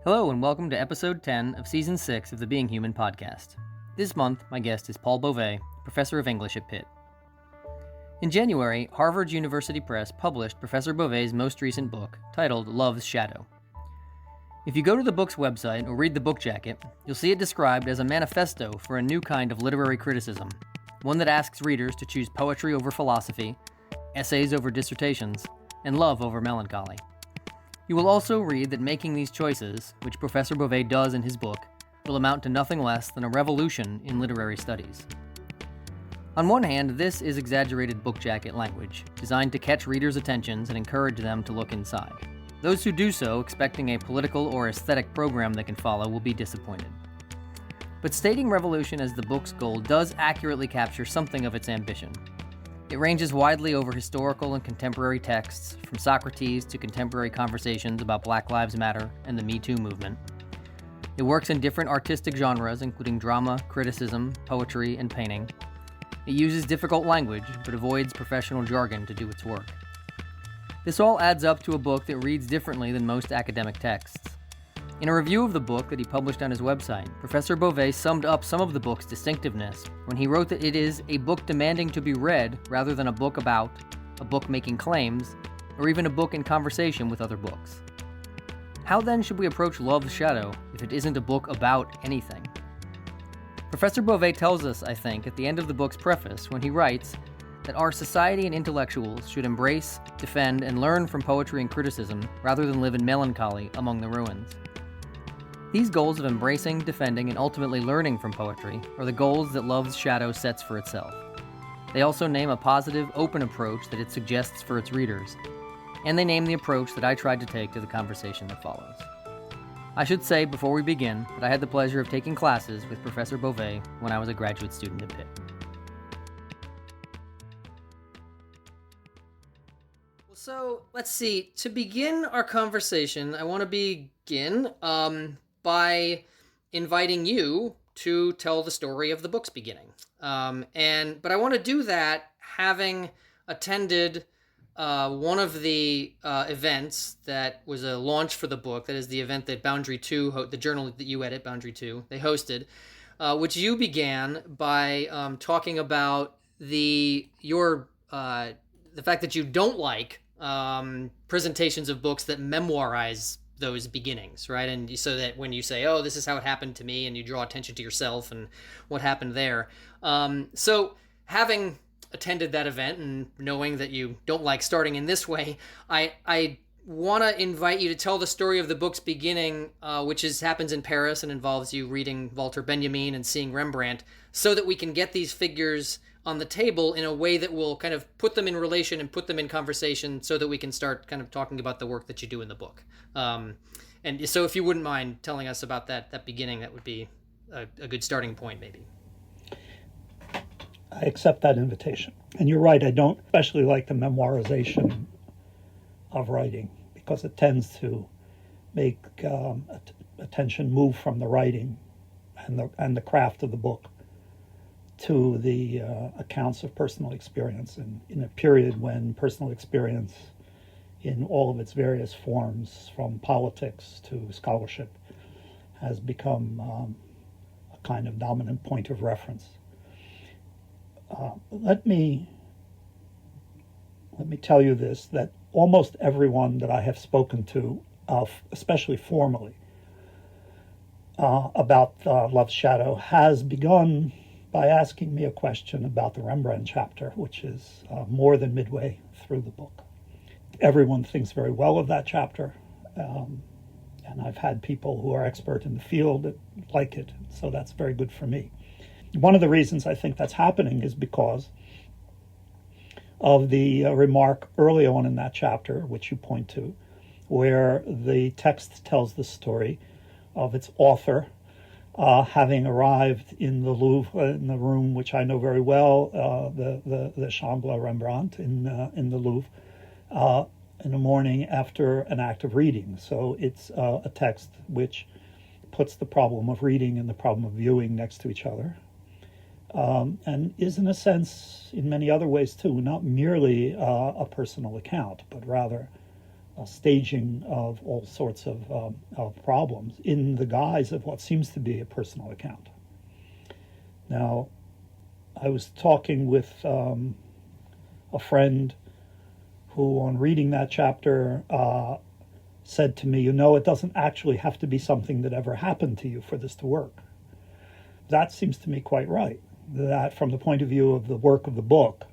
Hello and welcome to episode 10 of season 6 of the Being Human podcast. This month, my guest is Paul Bové, professor of English at Pitt. In January, Harvard University Press published Professor Bové's most recent book, titled Love's Shadow. If you go to the book's website or read the book jacket, you'll see it described as a manifesto for a new kind of literary criticism, one that asks readers to choose poetry over philosophy, essays over dissertations, and love over melancholy. You will also read that making these choices, which Professor Bové does in his book, will amount to nothing less than a revolution in literary studies. On one hand, this is exaggerated book jacket language, designed to catch readers' attentions and encourage them to look inside. Those who do so, expecting a political or aesthetic program they can follow, will be disappointed. But stating revolution as the book's goal does accurately capture something of its ambition. It ranges widely over historical and contemporary texts, from Socrates to contemporary conversations about Black Lives Matter and the Me Too movement. It works in different artistic genres, including drama, criticism, poetry, and painting. It uses difficult language, but avoids professional jargon to do its work. This all adds up to a book that reads differently than most academic texts. In a review of the book that he published on his website, Professor Bové summed up some of the book's distinctiveness when he wrote that it is a book demanding to be read rather than a book about, a book making claims, or even a book in conversation with other books. How then should we approach Love's Shadow if it isn't a book about anything? Professor Bové tells us, I think, at the end of the book's preface when he writes that our society and intellectuals should embrace, defend, and learn from poetry and criticism rather than live in melancholy among the ruins. These goals of embracing, defending, and ultimately learning from poetry are the goals that Love's Shadow sets for itself. They also name a positive, open approach that it suggests for its readers, and they name the approach that I tried to take to the conversation that follows. I should say before we begin that I had the pleasure of taking classes with Professor Bové when I was a graduate student at Pitt. So let's see. To begin our conversation, I want to begin by inviting you to tell the story of the book's beginning. But I want to do that having attended one of the events that was a launch for the book. That is the event that Boundary 2, the journal that you edit, Boundary 2, they hosted, which you began by talking about the fact that you don't like presentations of books that memoirize those beginnings, right? And so that when you say, oh, this is how it happened to me, and you draw attention to yourself and what happened there. So having attended that event and knowing that you don't like starting in this way, I want to invite you to tell the story of the book's beginning, which happens in Paris and involves you reading Walter Benjamin and seeing Rembrandt, so that we can get these figures on the table in a way that will kind of put them in relation and put them in conversation so that we can start kind of talking about the work that you do in the book. And so if you wouldn't mind telling us about that beginning, that would be a good starting point, maybe. I accept that invitation. And you're right, I don't especially like the memoirization of writing because it tends to make attention move from the writing and the craft of the book to the accounts of personal experience, and in a period when personal experience in all of its various forms, from politics to scholarship, has become a kind of dominant point of reference. Let me tell you this, that almost everyone that I have spoken to, especially formally, about Love's Shadow has begun by asking me a question about the Rembrandt chapter, which is more than midway through the book. Everyone thinks very well of that chapter, and I've had people who are expert in the field that like it, so that's very good for me. One of the reasons I think that's happening is because of the remark early on in that chapter, which you point to, where the text tells the story of its author having arrived in the Louvre, in the room which I know very well, the Chambre Rembrandt in the Louvre, in the morning after an act of reading. So it's a text which puts the problem of reading and the problem of viewing next to each other, and is in a sense, in many other ways too, not merely a personal account, but rather staging of all sorts of problems in the guise of what seems to be a personal account. Now, I was talking with a friend who, on reading that chapter, said to me, it doesn't actually have to be something that ever happened to you for this to work. That seems to me quite right, that from the point of view of the work of the book,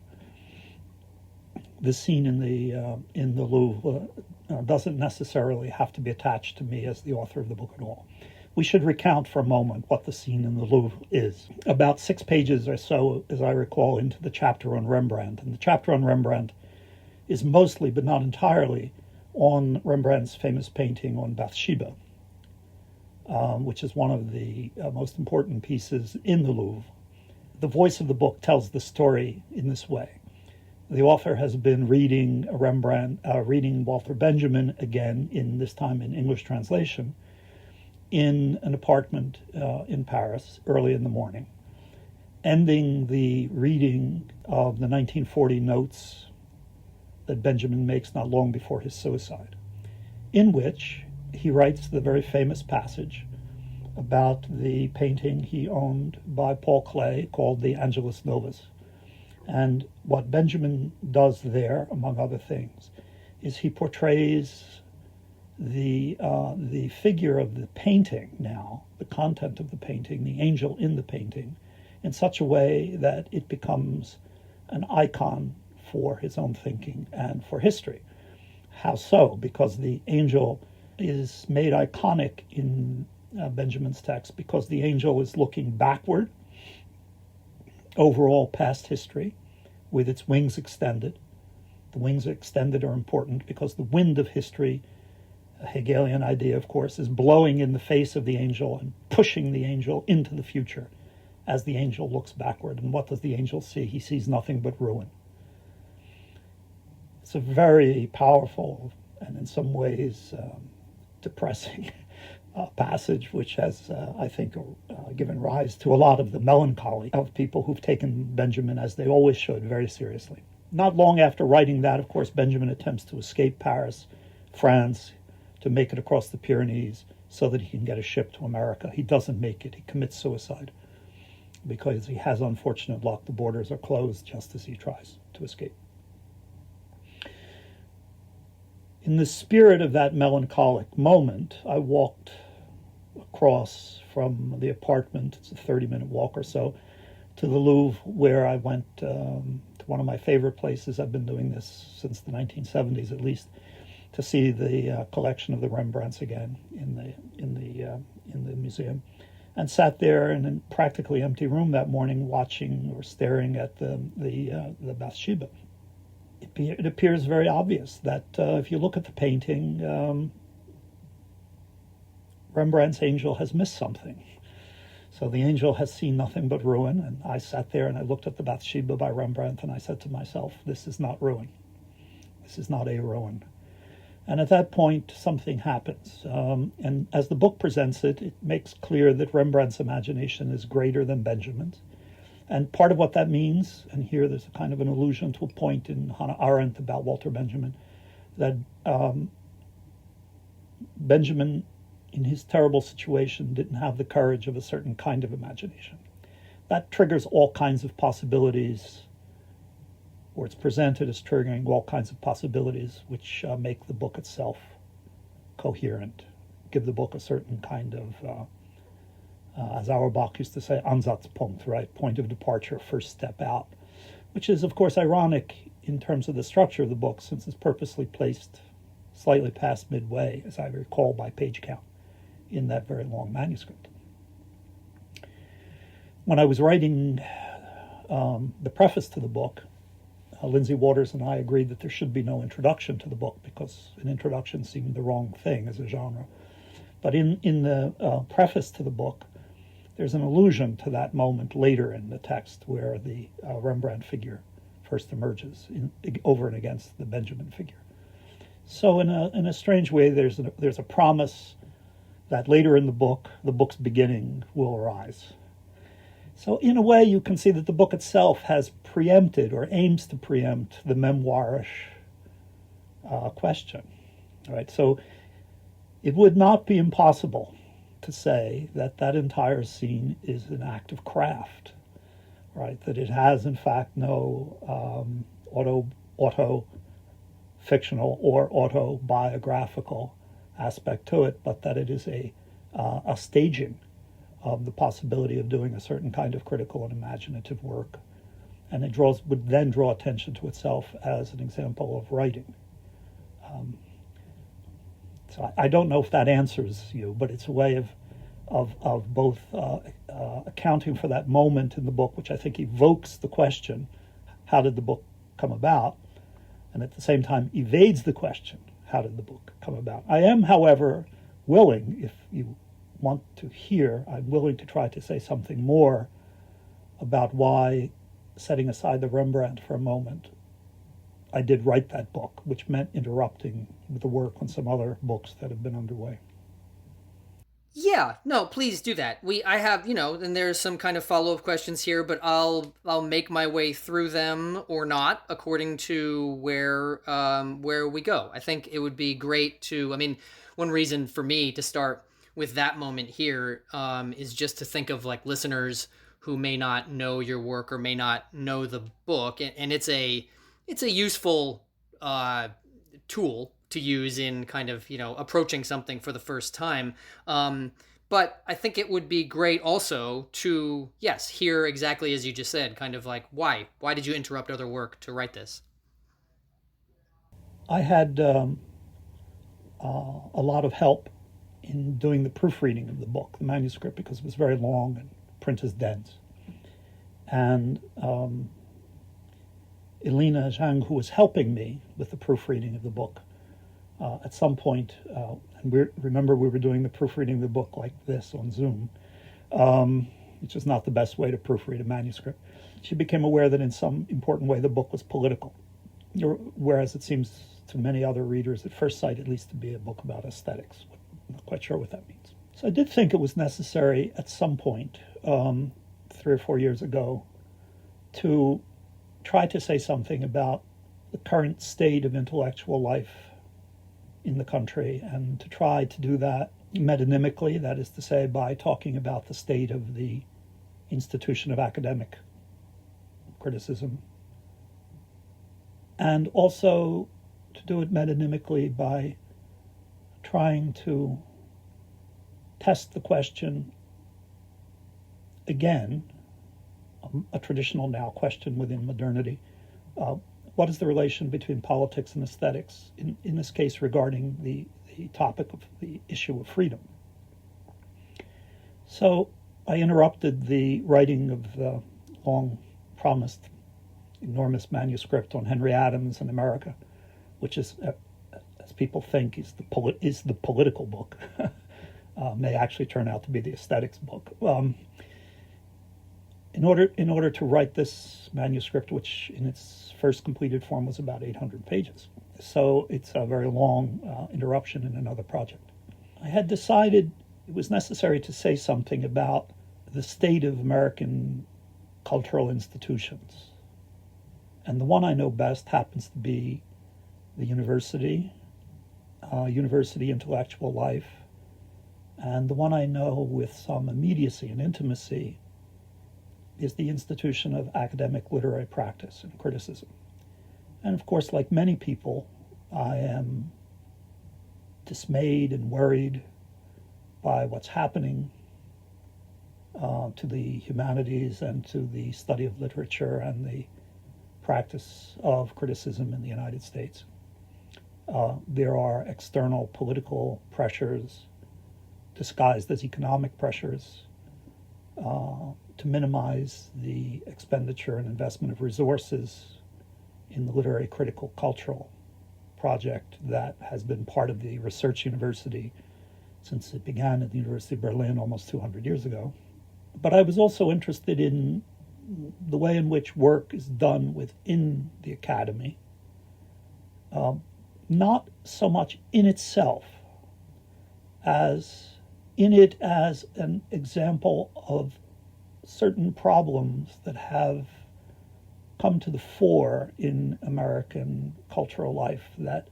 the scene in the Louvre doesn't necessarily have to be attached to me as the author of the book at all. We should recount for a moment what the scene in the Louvre is. About 6 pages or so, as I recall, into the chapter on Rembrandt. And the chapter on Rembrandt is mostly, but not entirely, on Rembrandt's famous painting on Bathsheba, which is one of the most important pieces in the Louvre. The voice of the book tells the story in this way. The author has been reading reading Walter Benjamin again, this time in English translation, in an apartment in Paris early in the morning, ending the reading of the 1940 notes that Benjamin makes not long before his suicide, in which he writes the very famous passage about the painting he owned by Paul Klee called the Angelus Novus. And what Benjamin does there, among other things, is he portrays the figure of the painting now, the content of the painting, the angel in the painting, in such a way that it becomes an icon for his own thinking and for history. How so? Because the angel is made iconic in Benjamin's text because the angel is looking backward over all past history with its wings extended. The wings extended are important because the wind of history, a Hegelian idea, of course, is blowing in the face of the angel and pushing the angel into the future as the angel looks backward. And what does the angel see? He sees nothing but ruin. It's a very powerful and in some ways depressing passage, which has, I think, given rise to a lot of the melancholy of people who've taken Benjamin, as they always should, very seriously. Not long after writing that, of course, Benjamin attempts to escape Paris, France, to make it across the Pyrenees so that he can get a ship to America. He doesn't make it. He commits suicide because he has unfortunate luck. The borders are closed just as he tries to escape. In the spirit of that melancholic moment, I walked across from the apartment, it's a 30-minute walk or so, to the Louvre, where I went to one of my favorite places. I've been doing this since the 1970s at least, to see the collection of the Rembrandts again in the museum, and sat there in a practically empty room that morning, watching or staring at the Bathsheba. It appears very obvious that if you look at the painting, Rembrandt's angel has missed something. So the angel has seen nothing but ruin, and I sat there and I looked at the Bathsheba by Rembrandt and I said to myself, this is not ruin. This is not a ruin. And at that point, something happens. And as the book presents it, it makes clear that Rembrandt's imagination is greater than Benjamin's. And part of what that means, and here there's a kind of an allusion to a point in Hannah Arendt about Walter Benjamin, that Benjamin, in his terrible situation, didn't have the courage of a certain kind of imagination. That triggers all kinds of possibilities, or it's presented as triggering all kinds of possibilities, which make the book itself coherent, give the book a certain kind of, as Auerbach used to say, Ansatzpunkt, right? Point of departure, first step out, which is, of course, ironic in terms of the structure of the book, since it's purposely placed slightly past midway, as I recall, by page count in that very long manuscript. When I was writing the preface to the book, Lindsay Waters and I agreed that there should be no introduction to the book because an introduction seemed the wrong thing as a genre. But in the preface to the book, there's an allusion to that moment later in the text where the Rembrandt figure first emerges over and against the Benjamin figure. So in a strange way, there's a promise that later in the book's beginning will arise. So in a way, you can see that the book itself has preempted or aims to preempt the memoirish question. All right, so it would not be impossible to say that that entire scene is an act of craft, right? That it has, in fact, no auto fictional or autobiographical aspect to it, but that it is a staging of the possibility of doing a certain kind of critical and imaginative work, and it would then draw attention to itself as an example of writing. So I don't know if that answers you, but it's a way of both accounting for that moment in the book, which I think evokes the question, how did the book come about? And at the same time evades the question, how did the book come about? I am, however, willing, if you want to hear, I'm willing to try to say something more about why, setting aside the Rembrandt for a moment, I did write that book, which meant interrupting the work on some other books that have been underway. Yeah, no, please do that. I have, and there's some kind of follow-up questions here, but I'll make my way through them or not according to where we go. I think it would be great to, one reason for me to start with that moment here is just to think of like listeners who may not know your work or may not know the book, and it's a useful tool to use in kind of, approaching something for the first time. But I think it would be great also to, yes, hear exactly as you just said, kind of like, why did you interrupt other work to write this? I had a lot of help in doing the proofreading of the book, the manuscript, because it was very long and print is dense. And Elena Zhang, who was helping me with the proofreading of the book, at some point, and remember we were doing the proofreading of the book like this on Zoom, which is not the best way to proofread a manuscript. She became aware that in some important way the book was political, whereas it seems to many other readers at first sight at least to be a book about aesthetics. I'm not quite sure what that means. So I did think it was necessary at some point, 3 or 4 years ago, to try to say something about the current state of intellectual life in the country, and to try to do that metonymically, that is to say, by talking about the state of the institution of academic criticism, and also to do it metonymically by trying to test the question again, a traditional now question within modernity. What is the relation between politics and aesthetics, in this case regarding the topic of the issue of freedom? So I interrupted the writing of the long-promised enormous manuscript on Henry Adams in America, which is, as people think, is the political book, may actually turn out to be the aesthetics book. In order to write this manuscript, which in its first completed form was about 800 pages. So it's a very long interruption in another project. I had decided it was necessary to say something about the state of American cultural institutions. And the one I know best happens to be the university intellectual life, and the one I know with some immediacy and intimacy is the institution of academic literary practice and criticism. And of course, like many people, I am dismayed and worried by what's happening to the humanities and to the study of literature and the practice of criticism in the United States. There are external political pressures disguised as economic pressures to minimize the expenditure and investment of resources in the literary critical cultural project that has been part of the research university since it began at the University of Berlin almost 200 years ago. But I was also interested in the way in which work is done within the academy, not so much in itself as in it as an example of certain problems that have come to the fore in American cultural life that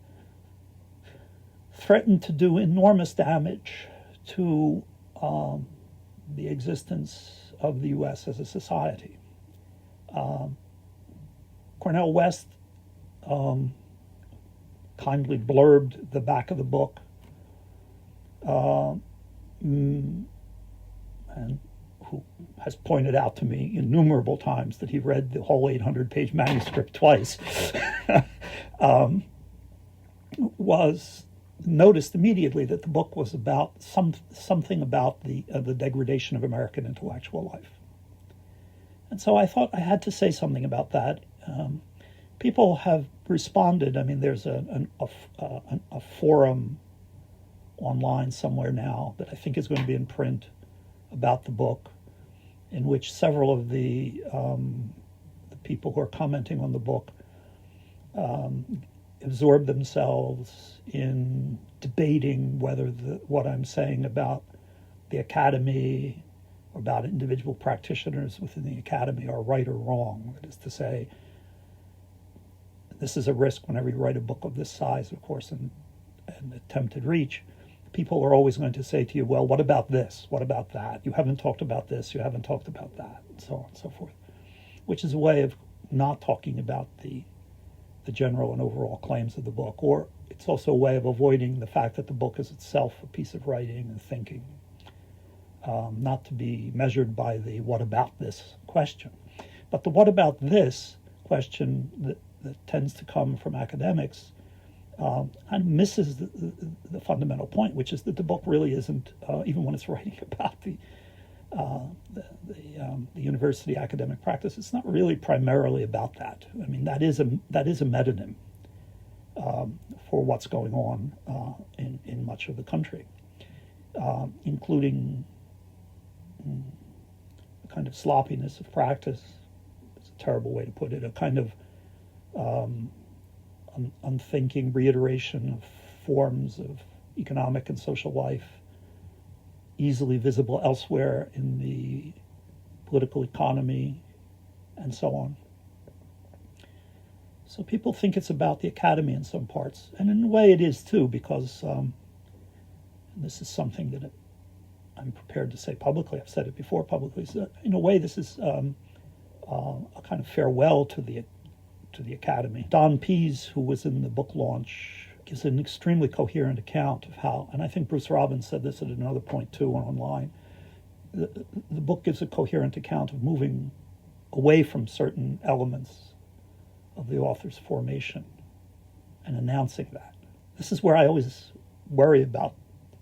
threatened to do enormous damage to the existence of the U.S. as a society. Cornel West kindly blurbed the back of the book, and who has pointed out to me innumerable times that he read the whole 800-page manuscript twice, was noticed immediately that the book was about something about the degradation of American intellectual life. And so I thought I had to say something about that. People have responded. I mean, there's a forum online somewhere now that I think is going to be in print about the book, in which several of the people who are commenting on the book absorb themselves in debating whether what I'm saying about the academy or about individual practitioners within the academy are right or wrong. That is to say, this is a risk whenever you write a book of this size, of course, and attempted reach. People are always going to say to you, well, what about this? What about that? You haven't talked about this, you haven't talked about that, and so on and so forth, which is a way of not talking about the general and overall claims of the book. Or it's also a way of avoiding the fact that the book is itself a piece of writing and thinking, not to be measured by the what about this question. But the what about this question that tends to come from academics kind of misses the fundamental point, which is that the book really isn't, even when it's writing about the university academic practice, it's not really primarily about that. I mean, that is a metonym for what's going on in much of the country, including a kind of sloppiness of practice. It's a terrible way to put it. A kind of unthinking reiteration of forms of economic and social life easily visible elsewhere in the political economy and so on. So people think it's about the academy in some parts, and in a way it is too, because and this is something that I'm prepared to say publicly, I've said it before publicly, so in a way this is a kind of farewell to the academy. Don Pease, who was in the book launch, gives an extremely coherent account of how, and I think Bruce Robbins said this at another point too online, the book gives a coherent account of moving away from certain elements of the author's formation and announcing that. This is where I always worry about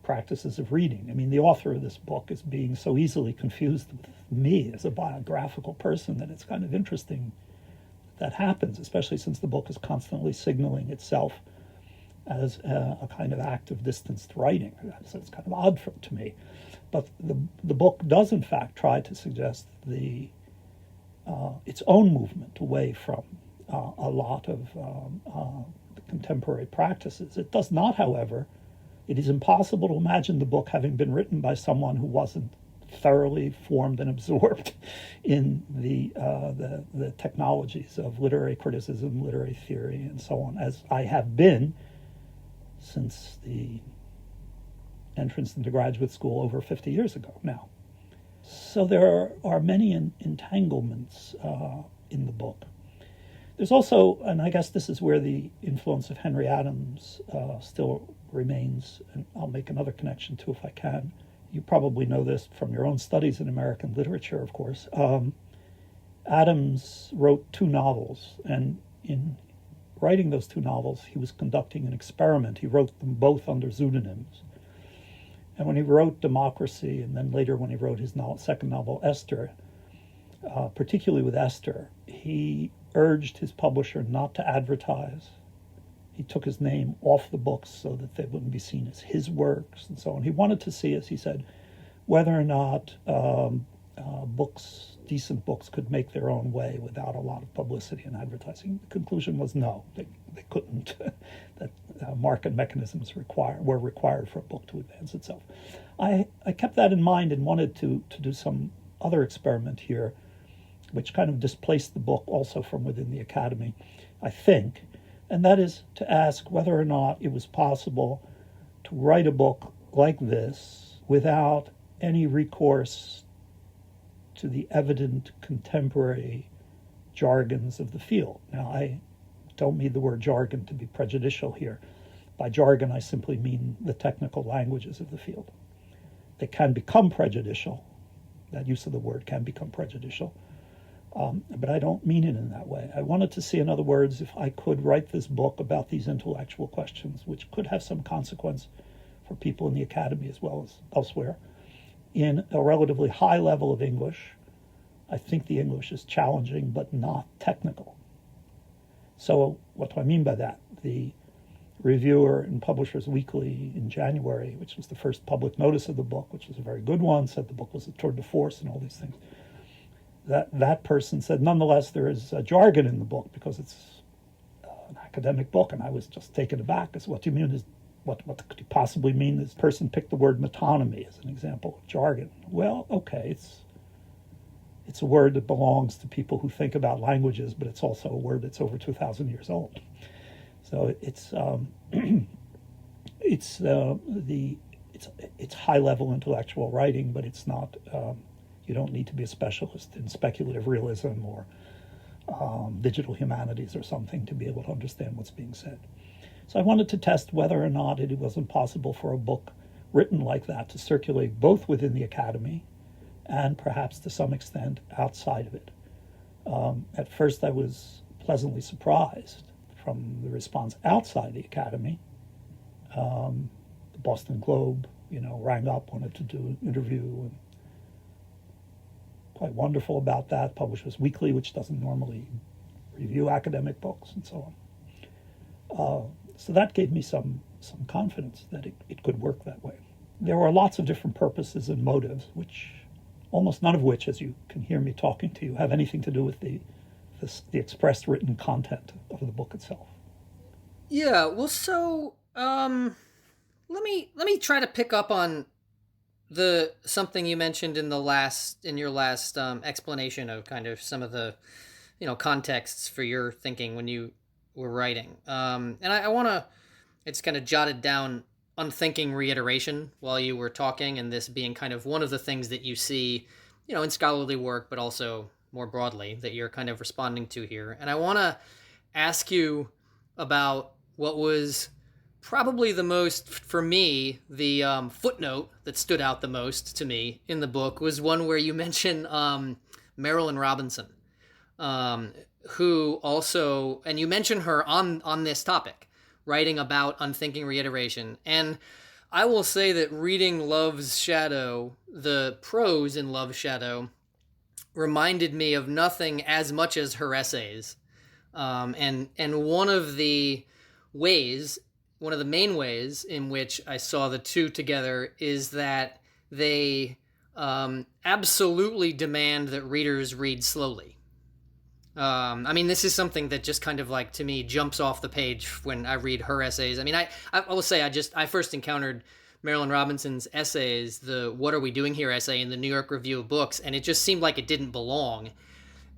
practices of reading. I mean, the author of this book is being so easily confused with me as a biographical person that it's kind of interesting that happens, especially since the book is constantly signaling itself as a kind of act of distanced writing. So it's kind of odd to me. But the book does, in fact, try to suggest its own movement away from a lot of the contemporary practices. It does not, however, it is impossible to imagine the book having been written by someone who wasn't thoroughly formed and absorbed in the technologies of literary criticism, literary theory, and so on, as I have been since the entrance into graduate school over 50 years ago now. So there are many entanglements in the book. There's also, and I guess this is where the influence of Henry Adams still remains, and I'll make another connection too if I can. You probably know this from your own studies in American literature, of course. Adams wrote 2 novels, and in writing those 2 novels, he was conducting an experiment. He wrote them both under pseudonyms. And when he wrote Democracy, and then later when he wrote his second novel, Esther, particularly with Esther, he urged his publisher not to advertise. He took his name off the books so that they wouldn't be seen as his works and so on. He wanted to see, as he said, whether or not decent books could make their own way without a lot of publicity and advertising. The conclusion was no, they couldn't. That market mechanisms were required for a book to advance itself. I kept that in mind and wanted to do some other experiment here, which kind of displaced the book also from within the academy, I think, and that is to ask whether or not it was possible to write a book like this without any recourse to the evident contemporary jargons of the field. Now, I don't mean the word jargon to be prejudicial here. By jargon, I simply mean the technical languages of the field. They can become prejudicial. That use of the word can become prejudicial. But I don't mean it in that way. I wanted to see, in other words, if I could write this book about these intellectual questions, which could have some consequence for people in the academy as well as elsewhere, in a relatively high level of English. I think the English is challenging but not technical. So what do I mean by that? The reviewer in Publishers Weekly in January, which was the first public notice of the book, which was a very good one, said the book was a tour de force and all these things. That person said, nonetheless, there is a jargon in the book because it's an academic book, and I was just taken aback. I said, what do you mean? What could you possibly mean? This person picked the word metonymy as an example of jargon. Well, okay, it's a word that belongs to people who think about languages, but it's also a word that's over 2,000 years old. So it's high-level intellectual writing, but it's not. You don't need to be a specialist in speculative realism or digital humanities or something to be able to understand what's being said. So I wanted to test whether or not it was impossible for a book written like that to circulate both within the academy and perhaps to some extent outside of it. At first I was pleasantly surprised from the response outside the academy. The Boston Globe, rang up, wanted to do an interview, and quite wonderful about that. Publishers Weekly, which doesn't normally review academic books, and so on. So that gave me some confidence that it could work that way. There were lots of different purposes and motives, which almost none of which, as you can hear me talking to you, have anything to do with the expressed written content of the book itself. Yeah, well, so let me try to pick up on something you mentioned in your last explanation of kind of some of the contexts for your thinking when you were writing. And I want to, it's kind of jotted down unthinking reiteration while you were talking, and this being kind of one of the things that you see, in scholarly work, but also more broadly that you're kind of responding to here. And I want to ask you about what was probably the most, for me, the footnote that stood out the most to me in the book was one where you mention Marilynne Robinson, who also, and you mention her on this topic, writing about unthinking reiteration. And I will say that reading Love's Shadow, the prose in Love's Shadow, reminded me of nothing as much as her essays. And one of the main ways in which I saw the two together is that they absolutely demand that readers read slowly. This is something that just kind of to me jumps off the page when I read her essays. I will say I first encountered Marilynne Robinson's essays, the What Are We Doing Here essay in the New York Review of Books, and it just seemed like it didn't belong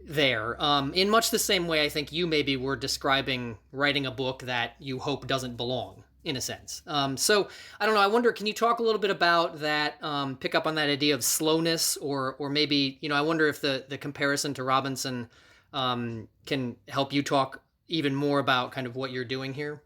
there. In much the same way I think you maybe were describing writing a book that you hope doesn't belong, in a sense. So, I don't know, I wonder, can you talk a little bit about that, pick up on that idea of slowness, or maybe, I wonder if the comparison to Robinson can help you talk even more about kind of what you're doing here?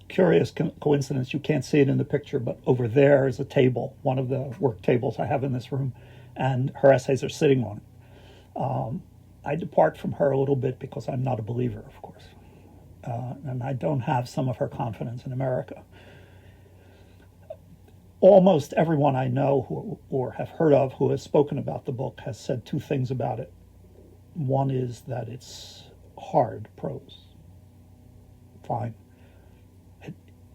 Curious coincidence, you can't see it in the picture, but over there is a table, one of the work tables I have in this room, and her essays are sitting on it. I depart from her a little bit because I'm not a believer, of course, and I don't have some of her confidence in America. Almost everyone I know or have heard of who has spoken about the book has said two things about it. One is that it's hard prose. Fine.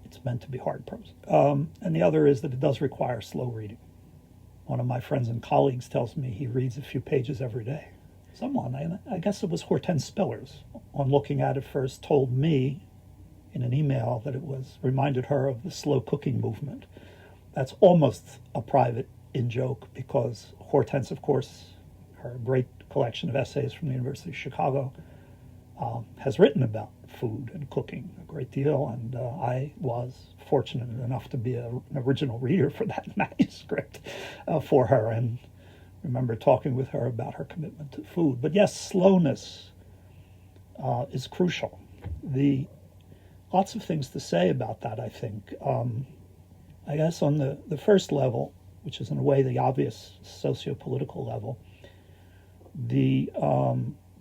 It's meant to be hard prose. And the other is that it does require slow reading. One of my friends and colleagues tells me he reads a few pages every day. Someone, I guess it was Hortense Spillers, on looking at it first, told me in an email that reminded her of the slow cooking movement. That's almost a private in-joke because Hortense, of course, her great collection of essays from the University of Chicago, has written about food and cooking a great deal, and I was fortunate enough to be an original reader for that manuscript for her, and remember talking with her about her commitment to food. But yes, slowness is crucial. Lots of things to say about that, I think. I guess on the first level, which is in a way the obvious socio-political level,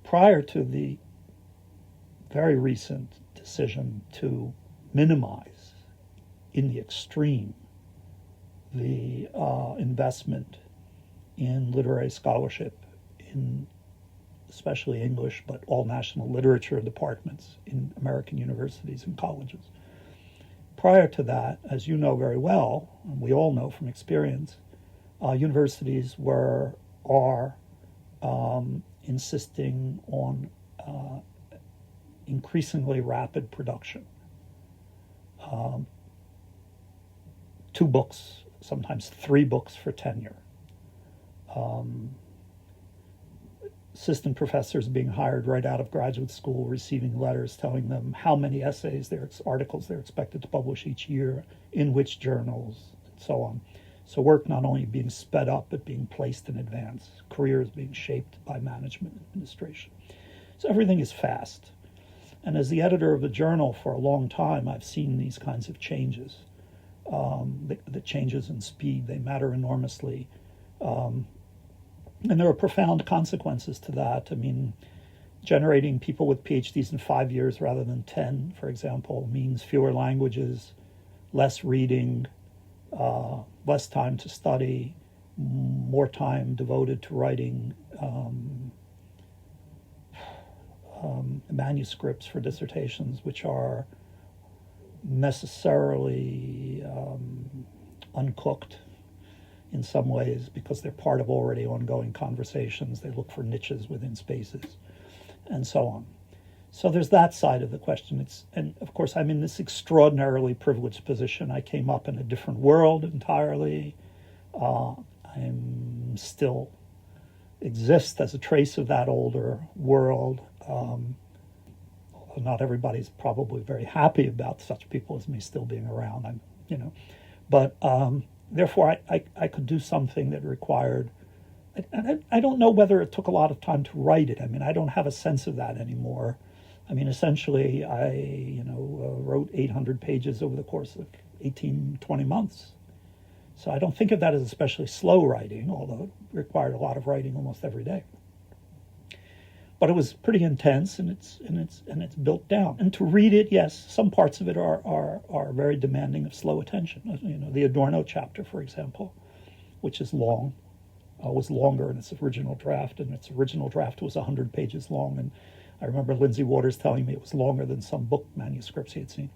prior to the very recent decision to minimize in the extreme the investment in literary scholarship, in especially English, but all national literature departments in American universities and colleges. Prior to that, as you know very well, and we all know from experience, universities are insisting on increasingly rapid production. 2 books, sometimes 3 books for tenure. Assistant professors being hired right out of graduate school, receiving letters telling them how many essays, articles they're expected to publish each year, in which journals, and so on. So work not only being sped up, but being placed in advance, careers being shaped by management and administration. So everything is fast. And as the editor of a journal for a long time, I've seen these kinds of changes. The changes in speed, they matter enormously. And there are profound consequences to that. I mean, generating people with PhDs in 5 years rather than 10, for example, means fewer languages, less reading, less time to study, more time devoted to writing manuscripts for dissertations, which are necessarily uncooked in some ways because they're part of already ongoing conversations. They look for niches within spaces and so on. So there's that side of the question. And of course, I'm in this extraordinarily privileged position. I came up in a different world entirely. I'm still exist as a trace of that older world. Not everybody's probably very happy about such people as me still being around. But therefore, I could do something that required. I don't know whether it took a lot of time to write it. I mean, I don't have a sense of that anymore. I mean, essentially, I wrote 800 pages over the course of 18, 20 months. So I don't think of that as especially slow writing, although it required a lot of writing almost every day. But it was pretty intense, and it's built down. And to read it, yes, some parts of it are very demanding of slow attention. The Adorno chapter, for example, which is long, was longer in its original draft, and its original draft was 100 pages long. And I remember Lindsay Waters telling me it was longer than some book manuscripts he had seen.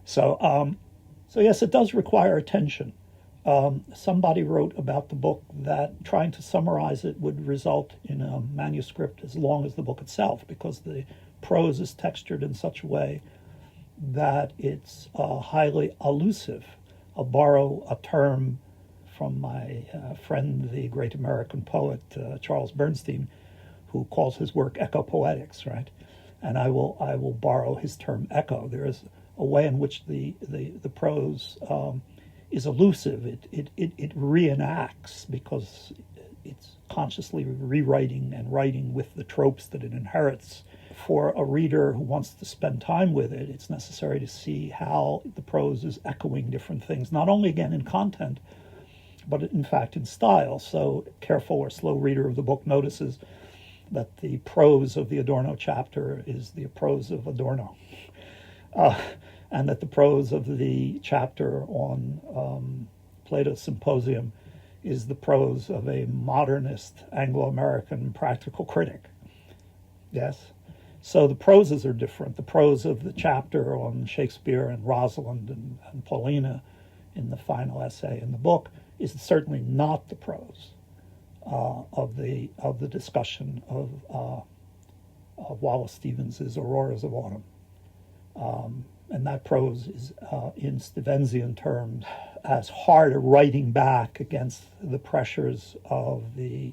So yes, it does require attention. Somebody wrote about the book that trying to summarize it would result in a manuscript as long as the book itself, because the prose is textured in such a way that it's highly elusive. I'll borrow a term from my friend, the great American poet Charles Bernstein, who calls his work echopoetics, right? And I will borrow his term echo. There is a way in which the prose is elusive. It reenacts because it's consciously rewriting and writing with the tropes that it inherits. For a reader who wants to spend time with it, it's necessary to see how the prose is echoing different things, not only again in content, but in fact in style. So careful or slow reader of the book notices that the prose of the Adorno chapter is the prose of Adorno. And that the prose of the chapter on Plato's Symposium is the prose of a modernist Anglo-American practical critic. Yes? So the proses are different. The prose of the chapter on Shakespeare and Rosalind and Paulina in the final essay in the book is certainly not the prose of the discussion of Wallace Stevens's Auroras of Autumn. and that prose is in Stevensian terms as hard a writing back against the pressures of the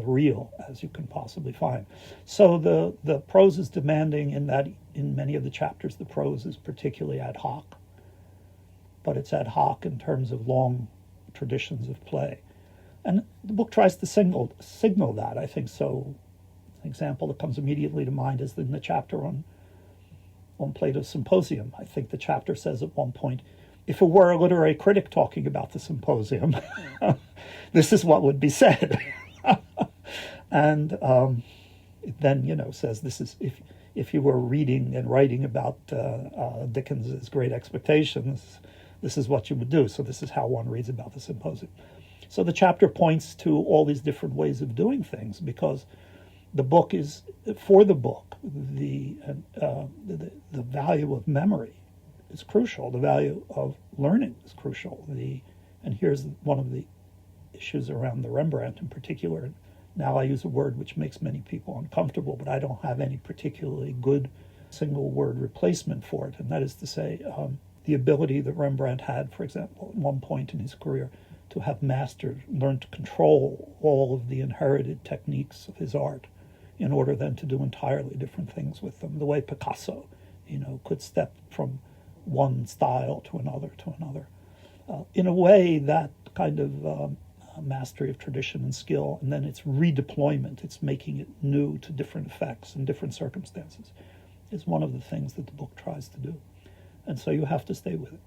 real as you can possibly find. So the prose is demanding in that in many of the chapters the prose is particularly ad hoc, but it's ad hoc in terms of long traditions of play. And the book tries to signal that, I think. So an example that comes immediately to mind is in the chapter on Plato's Symposium. I think the chapter says at one point, if it were a literary critic talking about the Symposium, this is what would be said. And then, says this is, if you were reading and writing about Dickens's Great Expectations, this is what you would do. So this is how one reads about the Symposium. So the chapter points to all these different ways of doing things because the book is, for the book, the value of memory is crucial. The value of learning is crucial. And here's one of the issues around the Rembrandt in particular. Now I use a word which makes many people uncomfortable, but I don't have any particularly good single word replacement for it. And that is to say, the ability that Rembrandt had, for example, at one point in his career, to have learned to control all of the inherited techniques of his art in order then to do entirely different things with them. The way Picasso, could step from one style to another. In a way, that kind of mastery of tradition and skill, and then its redeployment, it's making it new to different effects and different circumstances, is one of the things that the book tries to do. And so you have to stay with it.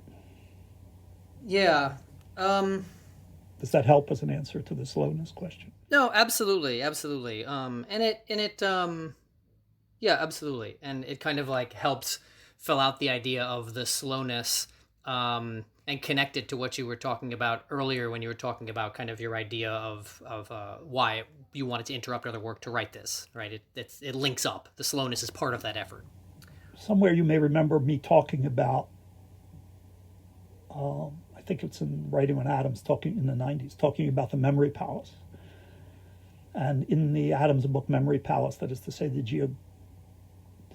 Yeah. Does that help as an answer to the slowness question? No, absolutely. Yeah, absolutely. And it kind of like helps fill out the idea of the slowness, and connect it to what you were talking about earlier when you were talking about kind of your idea of why you wanted to interrupt other work to write this, right? It links up. The slowness is part of that effort. Somewhere you may remember me talking about, I think it's in Writing on Atoms, talking in the 90s, talking about the memory palace. And in the Adams book Memory Palace, that is to say the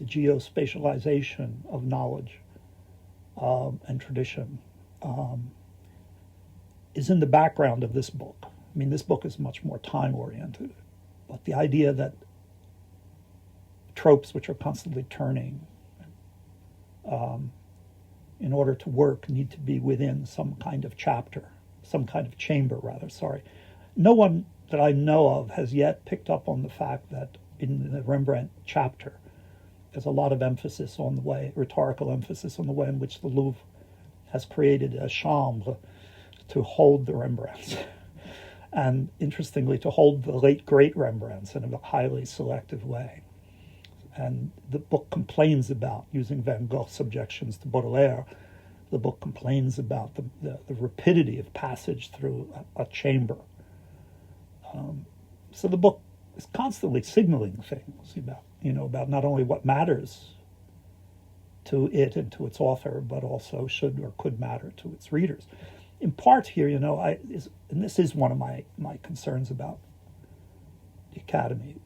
geospatialization of knowledge and tradition is in the background of this book. I mean, this book is much more time-oriented, but the idea that tropes which are constantly turning in order to work need to be within some kind of chamber. No one that I know of has yet picked up on the fact that in the Rembrandt chapter, there's a lot of rhetorical emphasis on the way in which the Louvre has created a chambre to hold the Rembrandts. And interestingly, to hold the late great Rembrandts in a highly selective way. And the book complains about, using Van Gogh's objections to Baudelaire, the book complains about the rapidity of passage through a chamber. So the book is constantly signaling things about not only what matters to it and to its author, but also should or could matter to its readers. In part here, and this is one of my concerns about the Academy.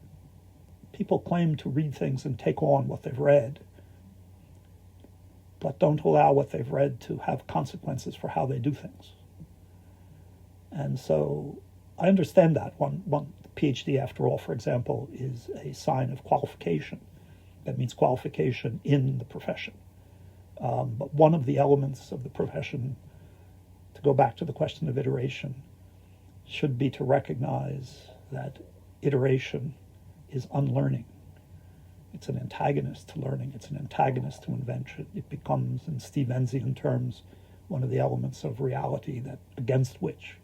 People claim to read things and take on what they've read, but don't allow what they've read to have consequences for how they do things. And so I understand that. One PhD, after all, for example, is a sign of qualification. That means qualification in the profession. But one of the elements of the profession, to go back to the question of iteration, should be to recognize that iteration is unlearning. It's an antagonist to learning. It's an antagonist to invention. It becomes, in Stevensian terms, one of the elements of reality that against which,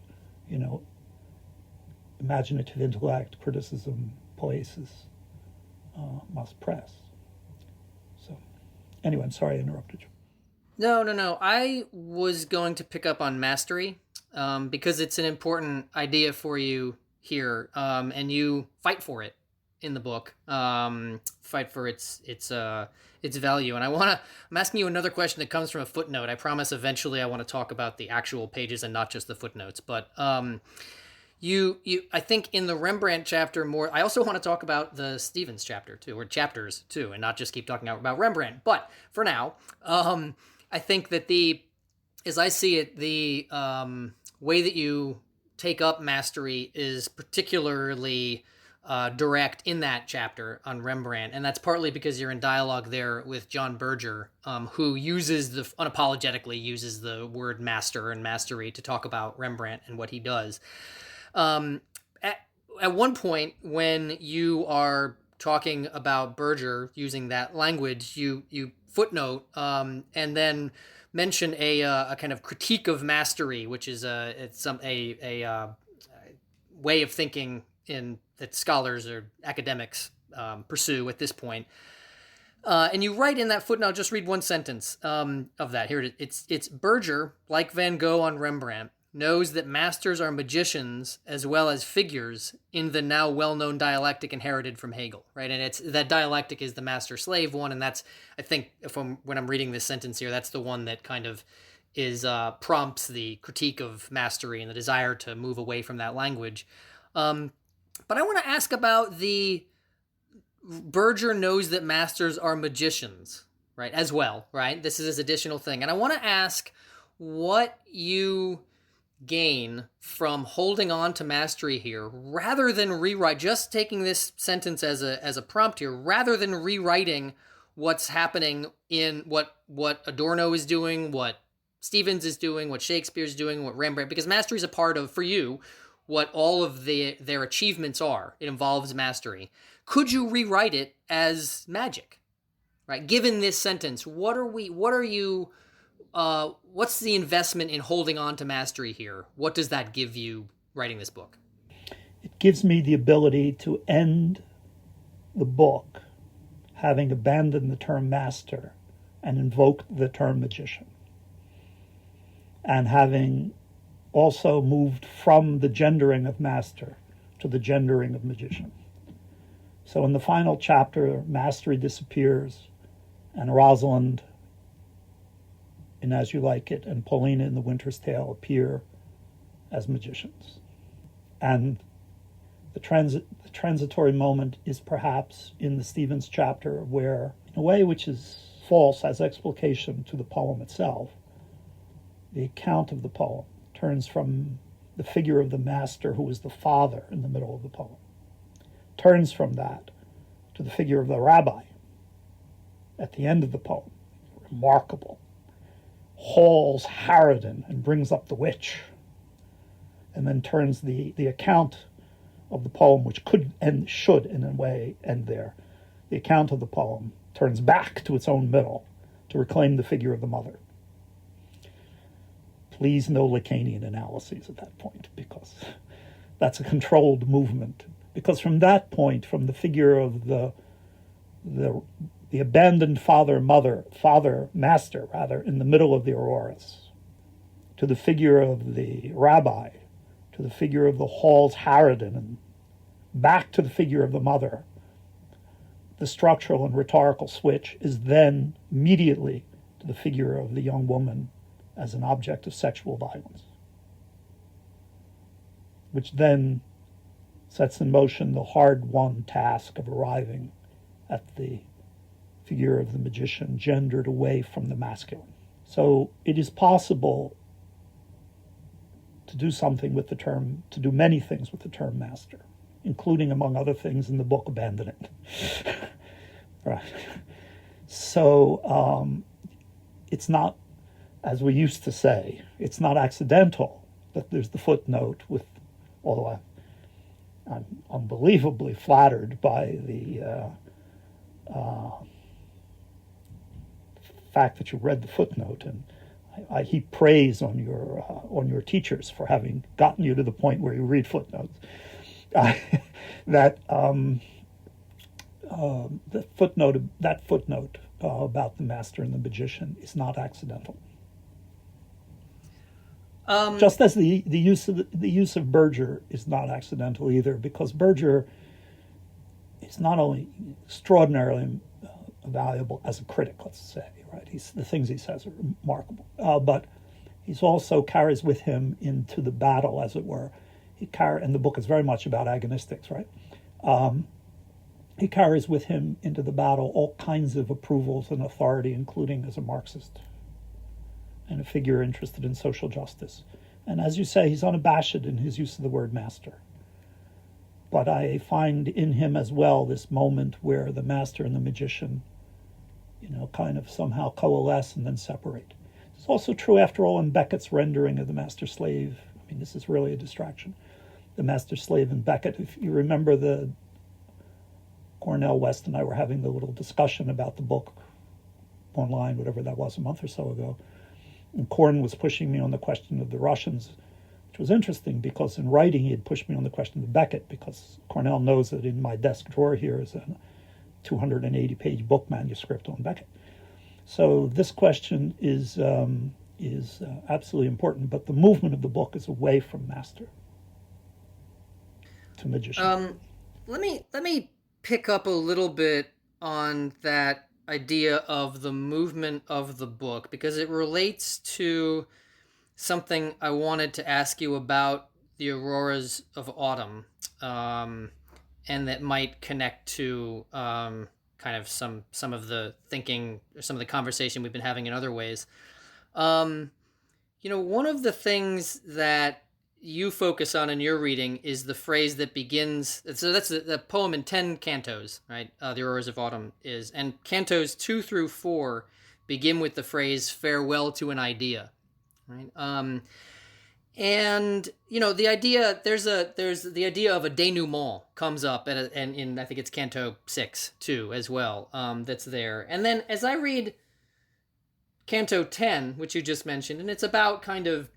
imaginative intellect, criticism, poiesis must press. So, anyway, I'm sorry I interrupted you. No. I was going to pick up on mastery because it's an important idea for you here, and you fight for it in the book. Fight for its value. And I'm asking you another question that comes from a footnote. I promise eventually I want to talk about the actual pages and not just the footnotes. But I think in the Rembrandt chapter more, I also want to talk about the Stevens chapter too, or chapters too, and not just keep talking about Rembrandt. But for now, I think that as I see it, the way that you take up mastery is particularly direct in that chapter on Rembrandt, and that's partly because you're in dialogue there with John Berger, who unapologetically uses the word master and mastery to talk about Rembrandt and what he does. At one point, when you are talking about Berger using that language, you footnote and then mention a kind of critique of mastery, which is a way of thinking that scholars or academics pursue at this point. And you write in that footnote, just read one sentence of that. Here it is. It's Berger, like Van Gogh on Rembrandt, knows that masters are magicians as well as figures in the now well-known dialectic inherited from Hegel, right? And it's that dialectic is the master-slave one, and that's, I think, when I'm reading this sentence here, that's the one that kind of is prompts the critique of mastery and the desire to move away from that language. But I want to ask about the Berger knows that masters are magicians, right, as well, right? This is his additional thing. And I want to ask what you gain from holding on to mastery here, rather than rewrite, just taking this sentence as a prompt here, rather than rewriting what's happening in what Adorno is doing, what Stevens is doing, what Shakespeare's doing, what Rembrandt, because mastery is a part of, for you, what all of their achievements are. It involves mastery. Could you rewrite it as magic, right? Given this sentence, what's the investment in holding on to mastery here? What does that give you writing this book? It gives me the ability to end the book having abandoned the term master and invoked the term magician, and having also moved from the gendering of master to the gendering of magician. So in the final chapter, mastery disappears, and Rosalind in As You Like It and Paulina in The Winter's Tale appear as magicians. And the transitory moment is perhaps in the Stevens chapter, where, in a way which is false as explication to the poem itself, the account of the poem turns from the figure of the master, who is the father in the middle of the poem, turns from that to the figure of the rabbi at the end of the poem. Remarkable. Hauls harridan and brings up the witch, and then turns the account of the poem, which could and should in a way end there, the account of the poem turns back to its own middle to reclaim the figure of the mother. Please no Lacanian analyses at that point, because that's a controlled movement. Because from that point, from the figure of the abandoned master, in the middle of the auroras, to the figure of the rabbi, to the figure of the hall's harridan, and back to the figure of the mother, the structural and rhetorical switch is then immediately to the figure of the young woman as an object of sexual violence, which then sets in motion the hard-won task of arriving at the figure of the magician gendered away from the masculine. So it is possible to do something with the term, to do many things with the term master, including, among other things, in the book, abandon it. Right. So it's not, as we used to say, it's not accidental that there's the footnote with, although I'm unbelievably flattered by the fact that you read the footnote, and I heap praise on your teachers for having gotten you to the point where you read footnotes. That footnote about the master and the magician is not accidental. Just as the use of Berger is not accidental either, because Berger is not only extraordinarily valuable as a critic, let's say, right? The things he says are remarkable, but he's also carries with him into the battle, as it were, and the book is very much about agonistics, right? He carries with him into the battle all kinds of approvals and authority, including as a Marxist and a figure interested in social justice. And as you say, he's unabashed in his use of the word master. But I find in him as well this moment where the master and the magician, kind of somehow coalesce and then separate. It's also true, after all, in Beckett's rendering of the master-slave. I mean, this is really a distraction. The master-slave in Beckett, if you remember, the Cornell West and I were having the little discussion about the book online, whatever that was, a month or so ago. And Corn was pushing me on the question of the Russians, which was interesting because in writing he had pushed me on the question of Beckett, because Cornell knows that in my desk drawer here is a 280-page book manuscript on Beckett. So this question is absolutely important, but the movement of the book is away from master to magician. Let me pick up a little bit on that idea of the movement of the book, because it relates to something I wanted to ask you about the auroras of autumn, and that might connect to kind of some of the thinking or some of the conversation we've been having in other ways. One of the things that you focus on in your reading is the phrase that begins, so that's the poem in 10 cantos, right? The Auroras of Autumn is, and cantos 2 through 4 begin with the phrase "farewell to an idea," right? And the idea, there's the idea of a denouement comes up and in I think it's canto 6 too as well, that's there. And then as I read canto 10, which you just mentioned, and it's about kind of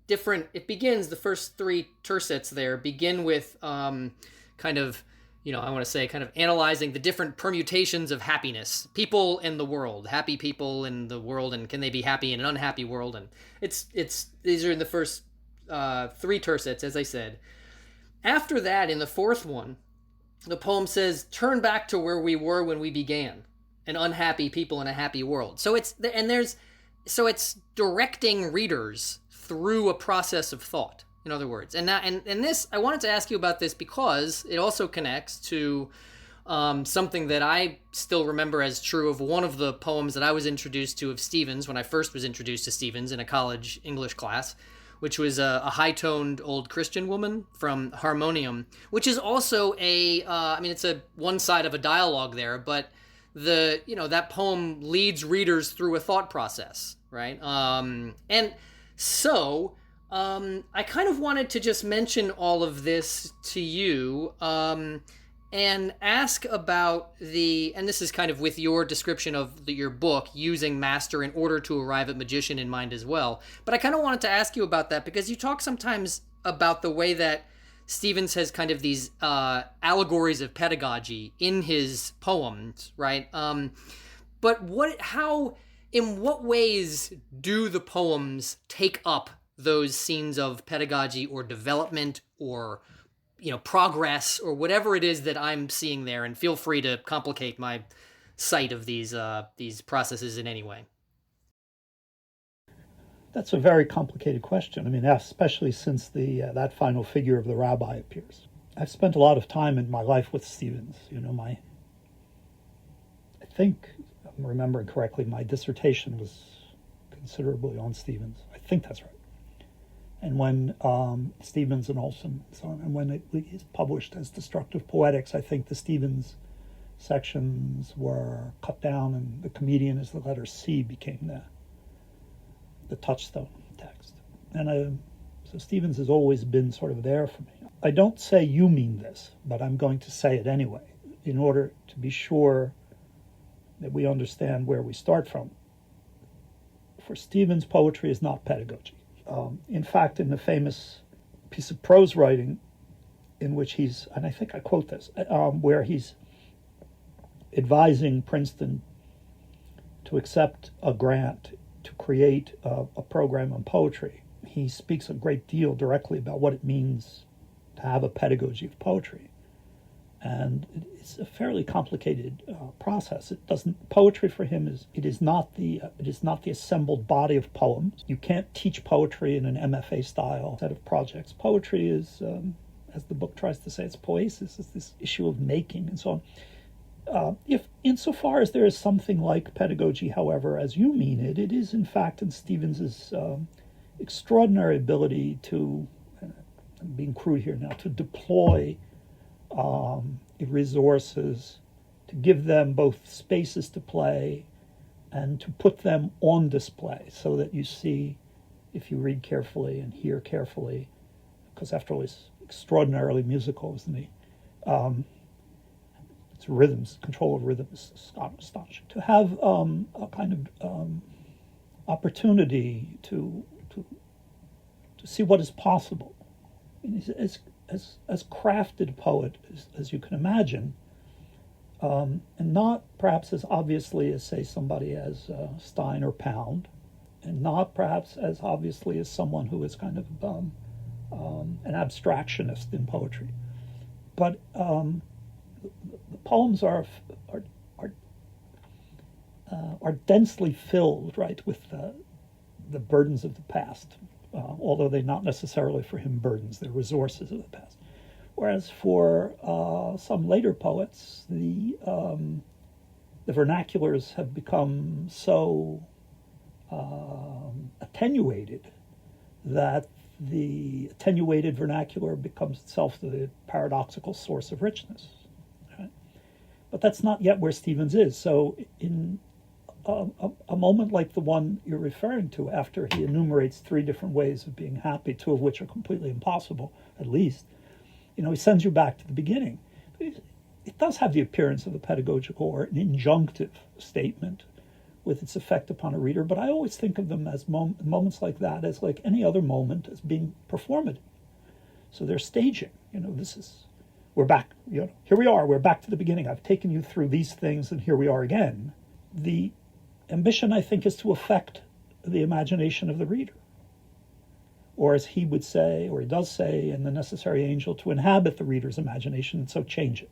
different, it begins, the first 3 tercets there begin with kind of, I want to say kind of analyzing the different permutations of happiness, people in the world, happy people in the world, and can they be happy in an unhappy world? And it's these are in the first 3 tercets, as I said. After that, in the 4th one, the poem says, "Turn back to where we were when we began, an unhappy people in a happy world." So it's directing readers through a process of thought, in other words. And this, I wanted to ask you about this because it also connects to something that I still remember as true of one of the poems that I was introduced to of Stevens when I first was introduced to Stevens in a college English class, which was a high-toned old Christian woman from Harmonium, which is also it's a one side of a dialogue there, but that poem leads readers through a thought process, right? And so I kind of wanted to just mention all of this to you and ask about and this is kind of with your description of your book, using master in order to arrive at magician in mind as well. But I kind of wanted to ask you about that because you talk sometimes about the way that Stevens has kind of these allegories of pedagogy in his poems, right? But in what ways do the poems take up those scenes of pedagogy or development or progress or whatever it is that I'm seeing there? And feel free to complicate my sight of these processes in any way. That's a very complicated question. I mean, especially since that final figure of the rabbi appears. I've spent a lot of time in my life with Stevens. I think, if I'm remembering correctly, my dissertation was considerably on Stevens. I think that's right. And when Stevens and Olson, and when it was published as Destructive Poetics, I think the Stevens sections were cut down, and the comedian as the letter C became the touchstone text. And so Stevens has always been sort of there for me. I don't say you mean this, but I'm going to say it anyway, in order to be sure that we understand where we start from. For Stevens, poetry is not pedagogy. In fact, in the famous piece of prose writing in which and I think I quote this, where he's advising Princeton to accept a grant to create a program on poetry, he speaks a great deal directly about what it means to have a pedagogy of poetry. And it's a fairly complicated process. Poetry for him is not the assembled body of poems. You can't teach poetry in an MFA style set of projects. Poetry is, as the book tries to say, it's poesis. It's this issue of making and so on. If insofar as there is something like pedagogy, however, as you mean it, it is in fact in Stevens's extraordinary ability to, I'm being crude here now, to deploy resources, to give them both spaces to play and to put them on display so that you see, if you read carefully and hear carefully, because after all he's extraordinarily musical, isn't he? It's rhythms, control of rhythm is astonishing. To have a kind of opportunity to see what is possible. I mean, as crafted a poet as you can imagine, and not perhaps as obviously as, say, somebody as Stein or Pound, and not perhaps as obviously as someone who is kind of an abstractionist in poetry. But the poems are densely filled, right, with the burdens of the past. Although they're not necessarily for him burdens, they're resources of the past. Whereas for some later poets, the vernaculars have become so attenuated that the attenuated vernacular becomes itself the paradoxical source of richness. Right? But that's not yet where Stevens is. So in a moment like the one you're referring to, after he enumerates 3 different ways of being happy, 2 of which are completely impossible, at least, he sends you back to the beginning. It does have the appearance of a pedagogical or an injunctive statement with its effect upon a reader, but I always think of them as moments like that, as like any other moment, as being performative. So they're staging. We're back, here we are, we're back to the beginning. I've taken you through these things, and here we are again. The ambition, I think, is to affect the imagination of the reader. Or as he would say, or he does say in The Necessary Angel, to inhabit the reader's imagination and so change it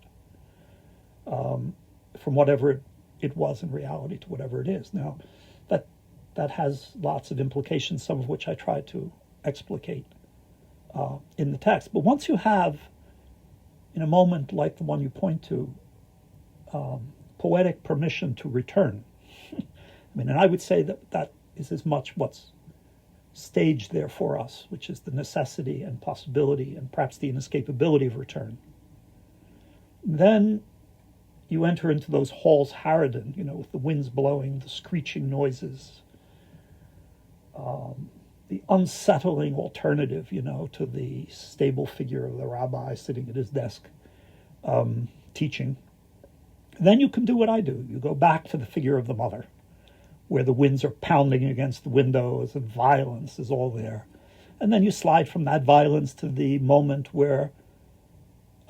from whatever it was in reality to whatever it is. Now, that has lots of implications, some of which I try to explicate in the text. But once you have, in a moment like the one you point to, poetic permission to return, and I would say that is as much what's staged there for us, which is the necessity and possibility and perhaps the inescapability of return. Then you enter into those halls Harridan, with the winds blowing, the screeching noises, the unsettling alternative, to the stable figure of the rabbi sitting at his desk teaching. Then you can do what I do. You go back to the figure of the mother, where the winds are pounding against the windows and violence is all there. And then you slide from that violence to the moment where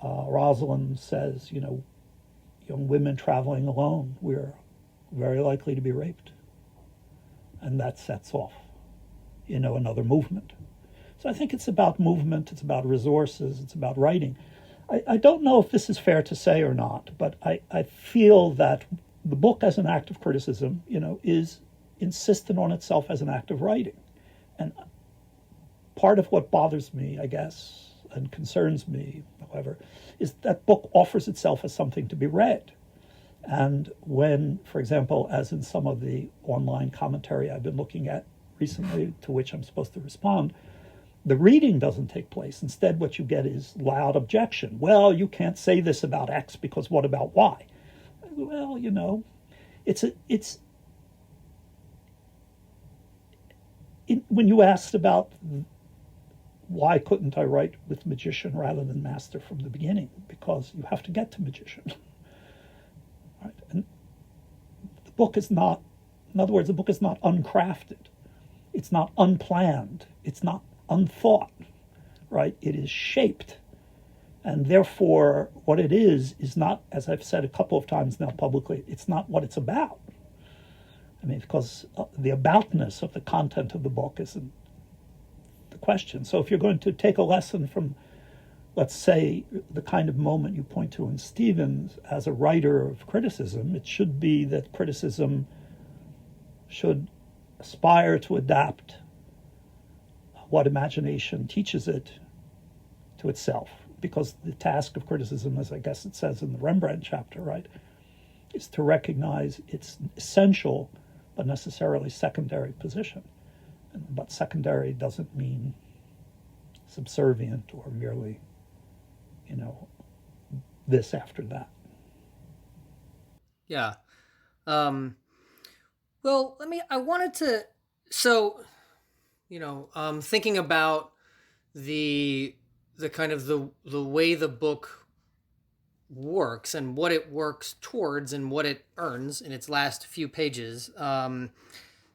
Rosalind says, young women traveling alone, we're very likely to be raped. And that sets off, another movement. So I think it's about movement, it's about resources, it's about writing. I don't know if this is fair to say or not, but I feel that the book as an act of criticism, is insistent on itself as an act of writing. And part of what bothers me, I guess, and concerns me, however, is that book offers itself as something to be read. And when, for example, as in some of the online commentary I've been looking at recently, to which I'm supposed to respond, the reading doesn't take place. Instead, what you get is loud objection. Well, you can't say this about X because what about Y? Well, when you asked about why couldn't I write with magician rather than master from the beginning, because you have to get to magician. Right? And the book is not, in other words, the book is not uncrafted. It's not unplanned. It's not unthought. Right? It is shaped. And therefore, what it is not, as I've said a couple of times now publicly, it's not what it's about. Because the aboutness of the content of the book isn't the question. So if you're going to take a lesson from let's say, the kind of moment you point to in Stevens as a writer of criticism, it should be that criticism should aspire to adapt what imagination teaches it to itself. Because the task of criticism, as I guess it says in the Rembrandt chapter, right, is to recognize its essential but necessarily secondary position. But secondary doesn't mean subservient or merely, this after that. Yeah. Well, I wanted to, so, thinking about the kind of the way the book works and what it works towards and what it earns in its last few pages.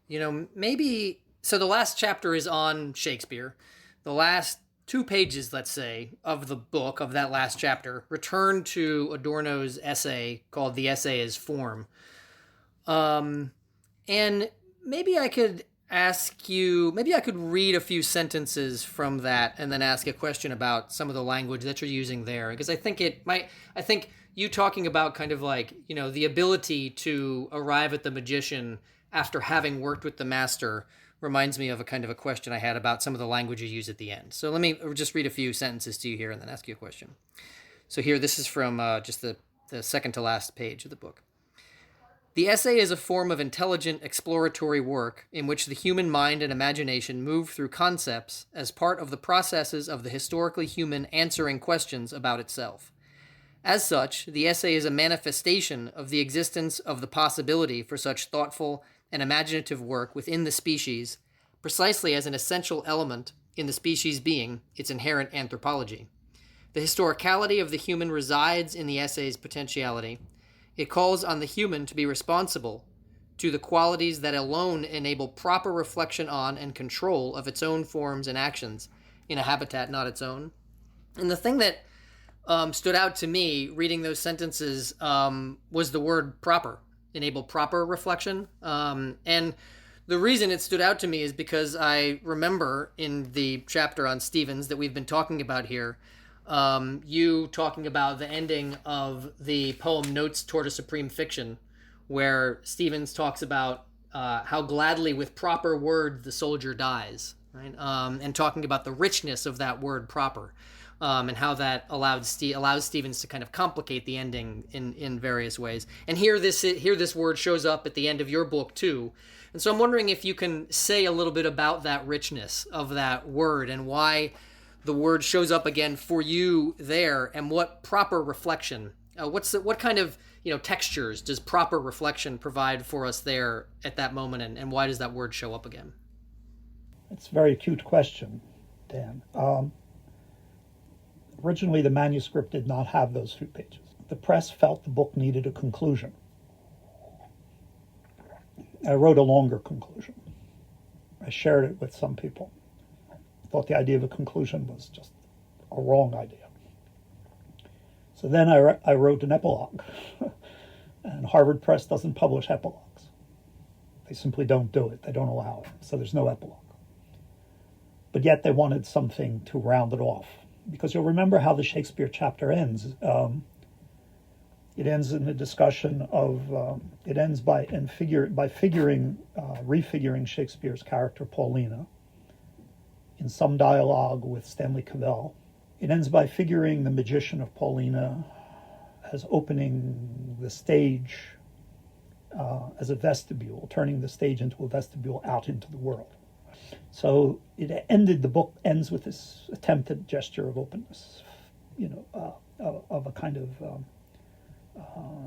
Maybe, so the last chapter is on Shakespeare. The last 2 pages, let's say, of the book, of that last chapter, return to Adorno's essay called The Essay as Form. And maybe I could read a few sentences from that and then ask a question about some of the language that you're using there. Because I think you talking about kind of like, the ability to arrive at the magician after having worked with the master reminds me of a kind of a question I had about some of the language you use at the end. So let me just read a few sentences to you here and then ask you a question. So here, this is from just the second to last page of the book. The essay is a form of intelligent exploratory work in which the human mind and imagination move through concepts as part of the processes of the historically human answering questions about itself. As such, the essay is a manifestation of the existence of the possibility for such thoughtful and imaginative work within the species, precisely as an essential element in the species being its inherent anthropology. The historicality of the human resides in the essay's potentiality. It calls on the human to be responsible to the qualities that alone enable proper reflection on and control of its own forms and actions in a habitat not its own. And the thing that stood out to me reading those sentences was the word proper, enable proper reflection. And the reason it stood out to me is because I remember in the chapter on Stevens that we've been talking about here, you talking about the ending of the poem Notes Toward a Supreme Fiction, where Stevens talks about how gladly with proper word the soldier dies, right? And talking about the richness of that word proper, and how that allows Stevens to kind of complicate the ending in various ways. And here this word shows up at the end of your book too. And so I'm wondering if you can say a little bit about that richness of that word and why the word shows up again for you there, and what proper reflection, what kind of textures does proper reflection provide for us there at that moment, and why does that word show up again? It's a very acute question, Dan. Originally, the manuscript did not have those few pages. The press felt the book needed a conclusion. I wrote a longer conclusion. I shared it with some people. Thought the idea of a conclusion was just a wrong idea. So then I wrote an epilogue. And Harvard Press doesn't publish epilogues. They simply don't do it. They don't allow it. So there's no epilogue. But yet they wanted something to round it off. Because you'll remember how the Shakespeare chapter ends. It ends in a discussion of, it ends by refiguring Shakespeare's character Paulina in some dialogue with Stanley Cavell. It ends by figuring the magician of Paulina as opening the stage as a vestibule, turning the stage into a vestibule out into the world. So the book ends with this attempted gesture of openness, of a kind of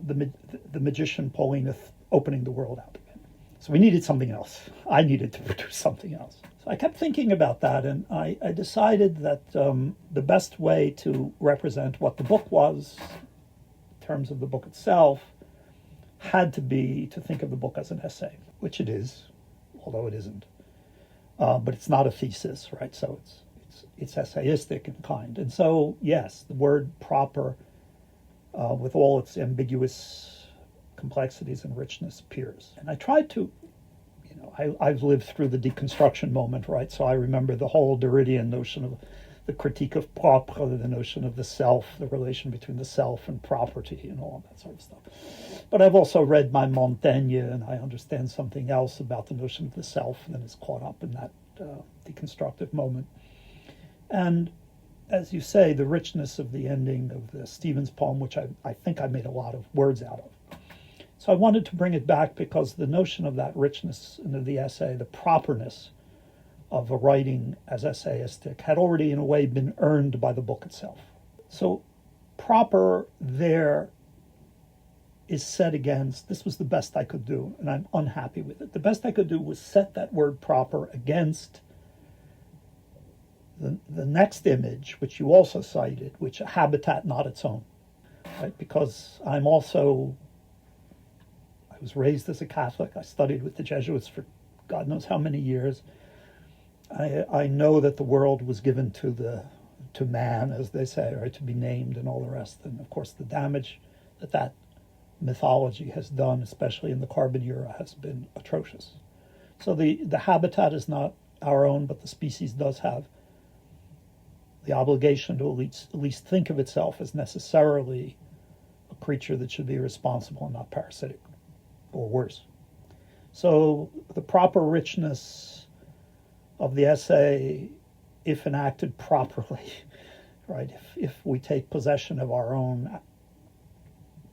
the magician Paulina opening the world out again. So we needed something else. I needed to produce something else. So I kept thinking about that, and I decided that the best way to represent what the book was, in terms of the book itself, had to be to think of the book as an essay, which it is, although it isn't. But it's not a thesis, right? So it's essayistic in kind. And so, yes, the word proper, with all its ambiguous complexities and richness, appears. And I tried to, I've lived through the deconstruction moment, right? So I remember the whole Derridian notion of the critique of propre, the notion of the self, the relation between the self and property, and all that sort of stuff. But I've also read my Montaigne, and I understand something else about the notion of the self that is caught up in that deconstructive moment. And as you say, the richness of the ending of the Stevens poem, which I think I made a lot of words out of. So I wanted to bring it back because the notion of that richness and of the essay, the properness of a writing as essayistic, had already in a way been earned by the book itself. So proper there is set against, this was the best I could do, and I'm unhappy with it. The best I could do was set that word proper against the next image, which you also cited, which a habitat not its own, right? Because I was raised as a Catholic. I studied with the Jesuits for God knows how many years. I know that the world was given to man, as they say, right, to be named and all the rest. And of course, the damage that mythology has done, especially in the carbon era, has been atrocious. So the habitat is not our own, but the species does have the obligation to at least think of itself as necessarily a creature that should be responsible and not parasitic, or worse. So the proper richness of the essay, if enacted properly, right, if we take possession of our own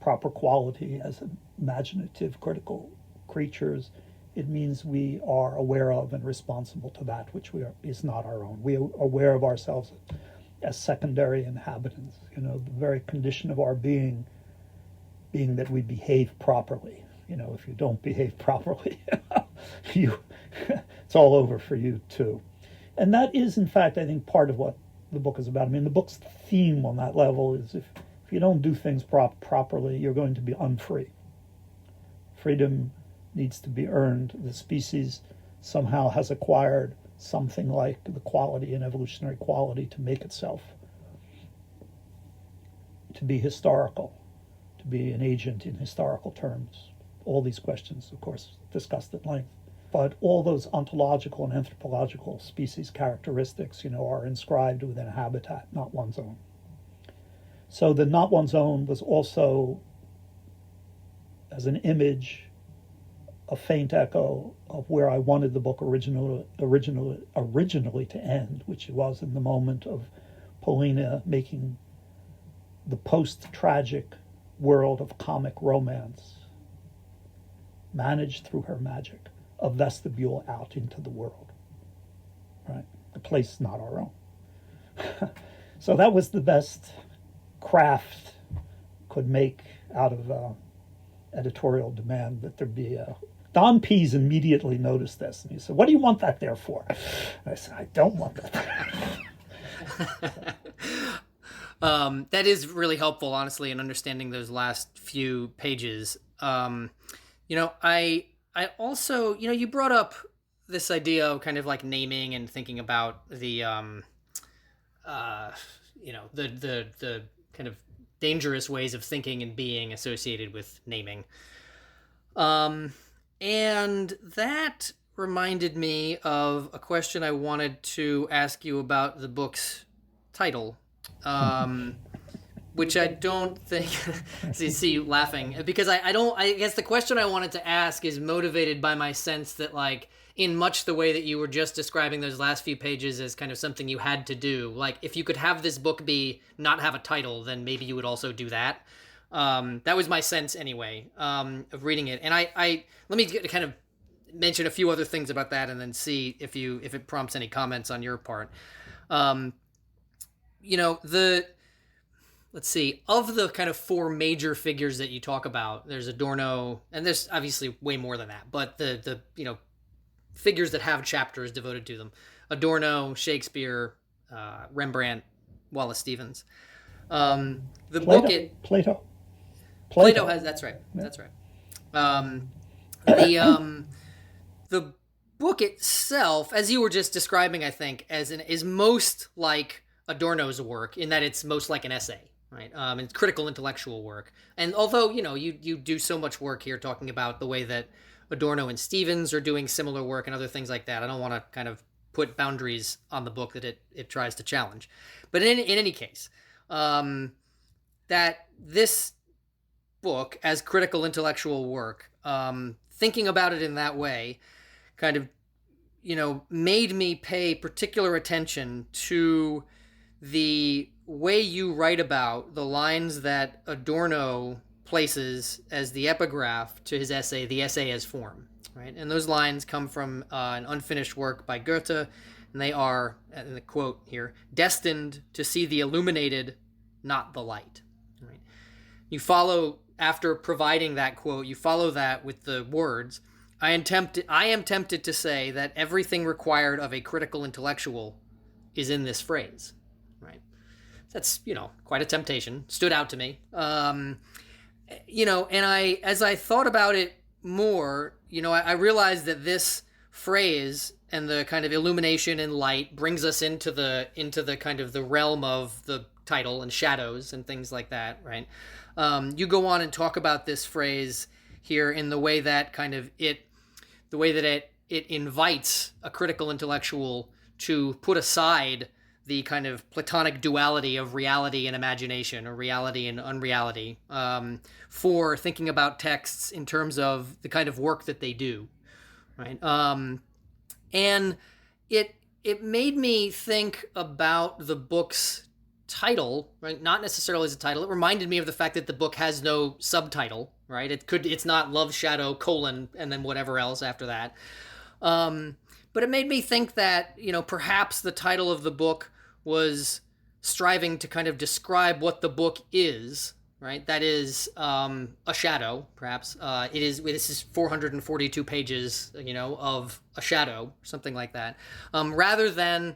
proper quality as imaginative, critical creatures, it means we are aware of and responsible to that which is not our own. We are aware of ourselves as secondary inhabitants. The very condition of our being that we behave properly. If you don't behave properly, it's all over for you too. And that is, in fact, I think part of what the book is about. I mean, the book's theme on that level is if you don't do things properly, you're going to be unfree. Freedom needs to be earned. The species somehow has acquired something like the quality, an evolutionary quality, to make itself, to be historical, to be an agent in historical terms. All these questions, of course, discussed at length. But all those ontological and anthropological species characteristics, are inscribed within a habitat, not one's own. So the not one's own was also, as an image, a faint echo of where I wanted the book originally to end, which it was in the moment of Paulina making the post-tragic world of comic romance, managed through her magic, a vestibule out into the world, right? A place not our own. So that was the best craft could make out of editorial demand, that there be a... Don Pease immediately noticed this, and he said, "What do you want that there for?" And I said, "I don't want that there." That is really helpful, honestly, in understanding those last few pages. I also, you brought up this idea of kind of like naming and thinking about the, the kind of dangerous ways of thinking and being associated with naming. And that reminded me of a question I wanted to ask you about the book's title, which I don't think, see you laughing, because I guess the question I wanted to ask is motivated by my sense that, like, in much the way that you were just describing those last few pages as kind of something you had to do, like, if you could have this book not have a title, then maybe you would also do that. That was my sense anyway, of reading it. And I let me kind of mention a few other things about that and then see if it prompts any comments on your part. Let's see, of the kind of four major figures that you talk about, there's Adorno, and there's obviously way more than that, but the figures that have chapters devoted to them: Adorno, Shakespeare, Rembrandt, Wallace Stevens. Plato has, that's right. Yeah. That's right. The book itself, as you were just describing, I think, is most like Adorno's work in that it's most like an essay, right? It's critical intellectual work. And although, you do so much work here talking about the way that Adorno and Stevens are doing similar work and other things like that, I don't want to kind of put boundaries on the book that it tries to challenge. But in any case, that this book as critical intellectual work, thinking about it in that way, kind of, made me pay particular attention to the way you write about the lines that Adorno places as the epigraph to his essay, The Essay as Form, right? And those lines come from an unfinished work by Goethe, and they are, in the quote here, destined to see the illuminated, not the light. Right? You follow, after providing that quote, you follow that with the words, I am tempted to say that everything required of a critical intellectual is in this phrase, right? That's, quite a temptation. Stood out to me. And as I thought about it more, I realized that this phrase and the kind of illumination and light brings us into the kind of the realm of the title and shadows and things like that, right? You go on and talk about this phrase here in the way that it invites a critical intellectual to put aside the kind of Platonic duality of reality and imagination, or reality and unreality, for thinking about texts in terms of the kind of work that they do, right? And it made me think about the book's title, right? Not necessarily as a title. It reminded me of the fact that the book has no subtitle, right? It's not Love Shadow : and then whatever else after that. But it made me think that, perhaps the title of the book was striving to kind of describe what the book is, right? That is a shadow, perhaps. This is 442 pages, of a shadow, something like that, rather than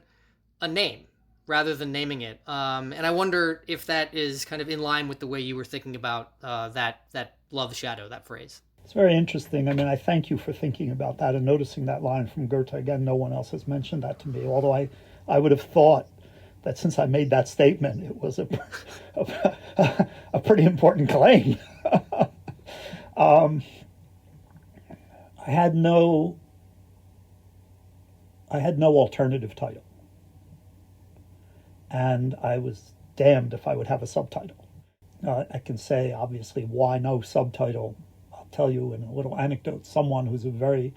a name, rather than naming it. And I wonder if that is kind of in line with the way you were thinking about that love shadow, that phrase. It's very interesting. I mean, I thank you for thinking about that and noticing that line from Goethe. Again, no one else has mentioned that to me, although I would have thought that since I made that statement, it was a pretty important claim. I had no alternative title, and I was damned if I would have a subtitle. I can say, obviously, why no subtitle. I'll tell you in a little anecdote. Someone who's a very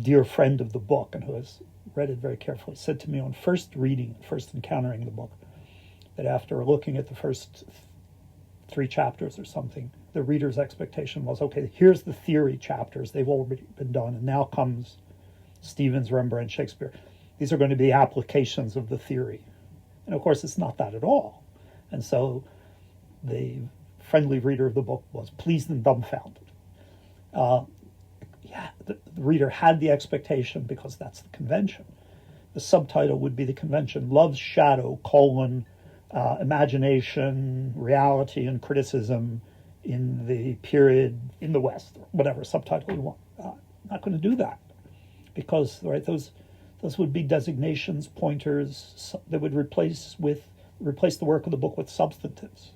dear friend of the book and who has read it very carefully said to me on first encountering the book, that after looking at the first 3 chapters or something, the reader's expectation was, okay, here's the theory chapters. They've already been done. And now comes Stevens, Rembrandt, Shakespeare. These are going to be applications of the theory. And of course, it's not that at all. And so the friendly reader of the book was pleased and dumbfounded. The reader had the expectation, because that's the convention. The subtitle would be the convention, Love's Shadow, imagination, reality, and criticism in the period in the West, or whatever subtitle you want. I'm not going to do that, because those would be designations, pointers that would replace the work of the book with substantives.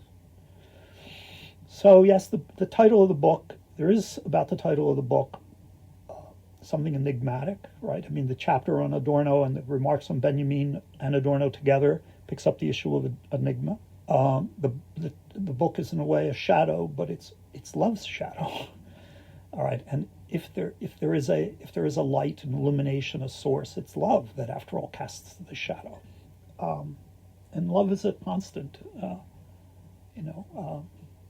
So yes, the title of the book, there is about the title of the book something enigmatic, right? I mean, the chapter on Adorno and the remarks on Benjamin and Adorno together picks up the issue of enigma. The book is in a way a shadow, but it's love's shadow. All right, and if there is a light, an illumination, a source, it's love that, after all, casts the shadow. And love is a constant,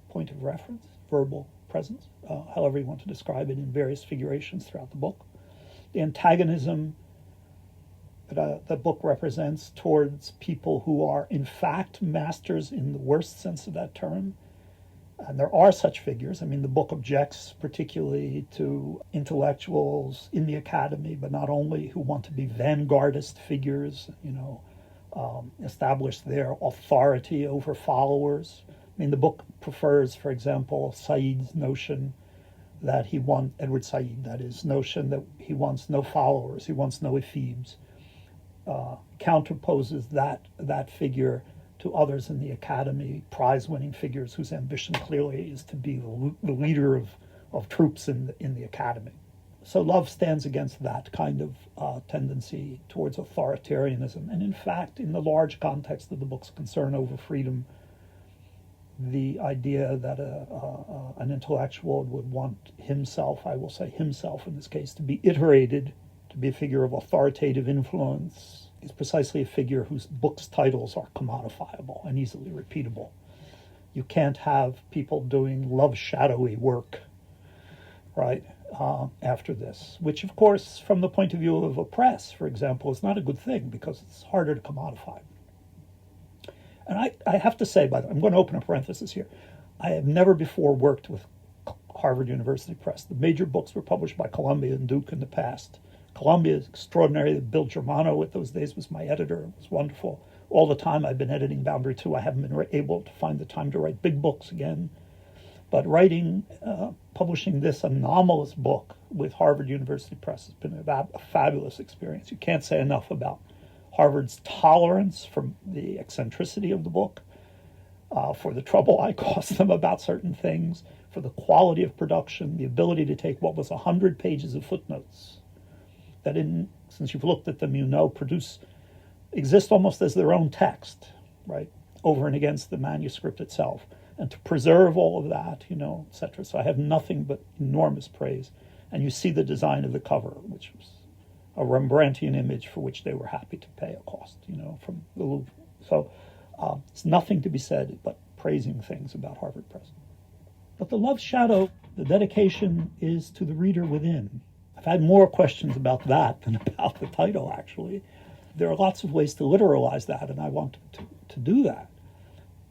point of reference, verbal presence, however you want to describe it, in various figurations throughout the book. The antagonism that the book represents towards people who are in fact masters in the worst sense of that term. And there are such figures. I mean, the book objects particularly to intellectuals in the academy, but not only, who want to be vanguardist figures, establish their authority over followers. I mean, the book prefers, for example, Said's notion that Edward Said, that is, notion that he wants no followers, he wants no ephebes, counterposes that figure to others in the academy, prize-winning figures whose ambition clearly is to be the leader of troops in the academy. So love stands against that kind of tendency towards authoritarianism. And in fact, in the large context of the book's concern over freedom, the idea that an intellectual would want himself, I will say himself in this case, to be iterated, to be a figure of authoritative influence, is precisely a figure whose book's titles are commodifiable and easily repeatable. You can't have people doing love shadowy work, right, after this, which of course, from the point of view of a press, for example, is not a good thing because it's harder to commodify. And I have to say, by the way, I'm going to open a parenthesis here. I have never before worked with Harvard University Press. The major books were published by Columbia and Duke in the past. Columbia is extraordinary. Bill Germano at those days was my editor. It was wonderful. All the time I've been editing Boundary 2, I haven't been able to find the time to write big books again. But publishing this anomalous book with Harvard University Press has been a fabulous experience. You can't say enough about Harvard's tolerance for the eccentricity of the book, for the trouble I caused them about certain things, for the quality of production, the ability to take what was 100 pages of footnotes that, since you've looked at them, exist almost as their own text, right, over and against the manuscript itself, and to preserve all of that, etc. So I have nothing but enormous praise. And you see the design of the cover, which was a Rembrandtian image for which they were happy to pay a cost, from the Louvre. So it's nothing to be said but praising things about Harvard Press. But the love shadow, the dedication is to the reader within. I've had more questions about that than about the title, actually. There are lots of ways to literalize that, and I want to do that.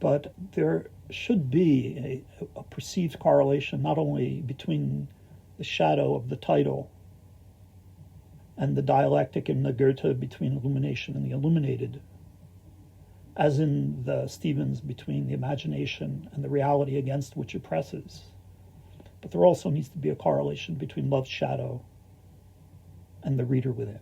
But there should be a perceived correlation not only between the shadow of the title and the dialectic in the Goethe between illumination and the illuminated, as in the Stevens between the imagination and the reality against which it presses. But there also needs to be a correlation between love's shadow and the reader within.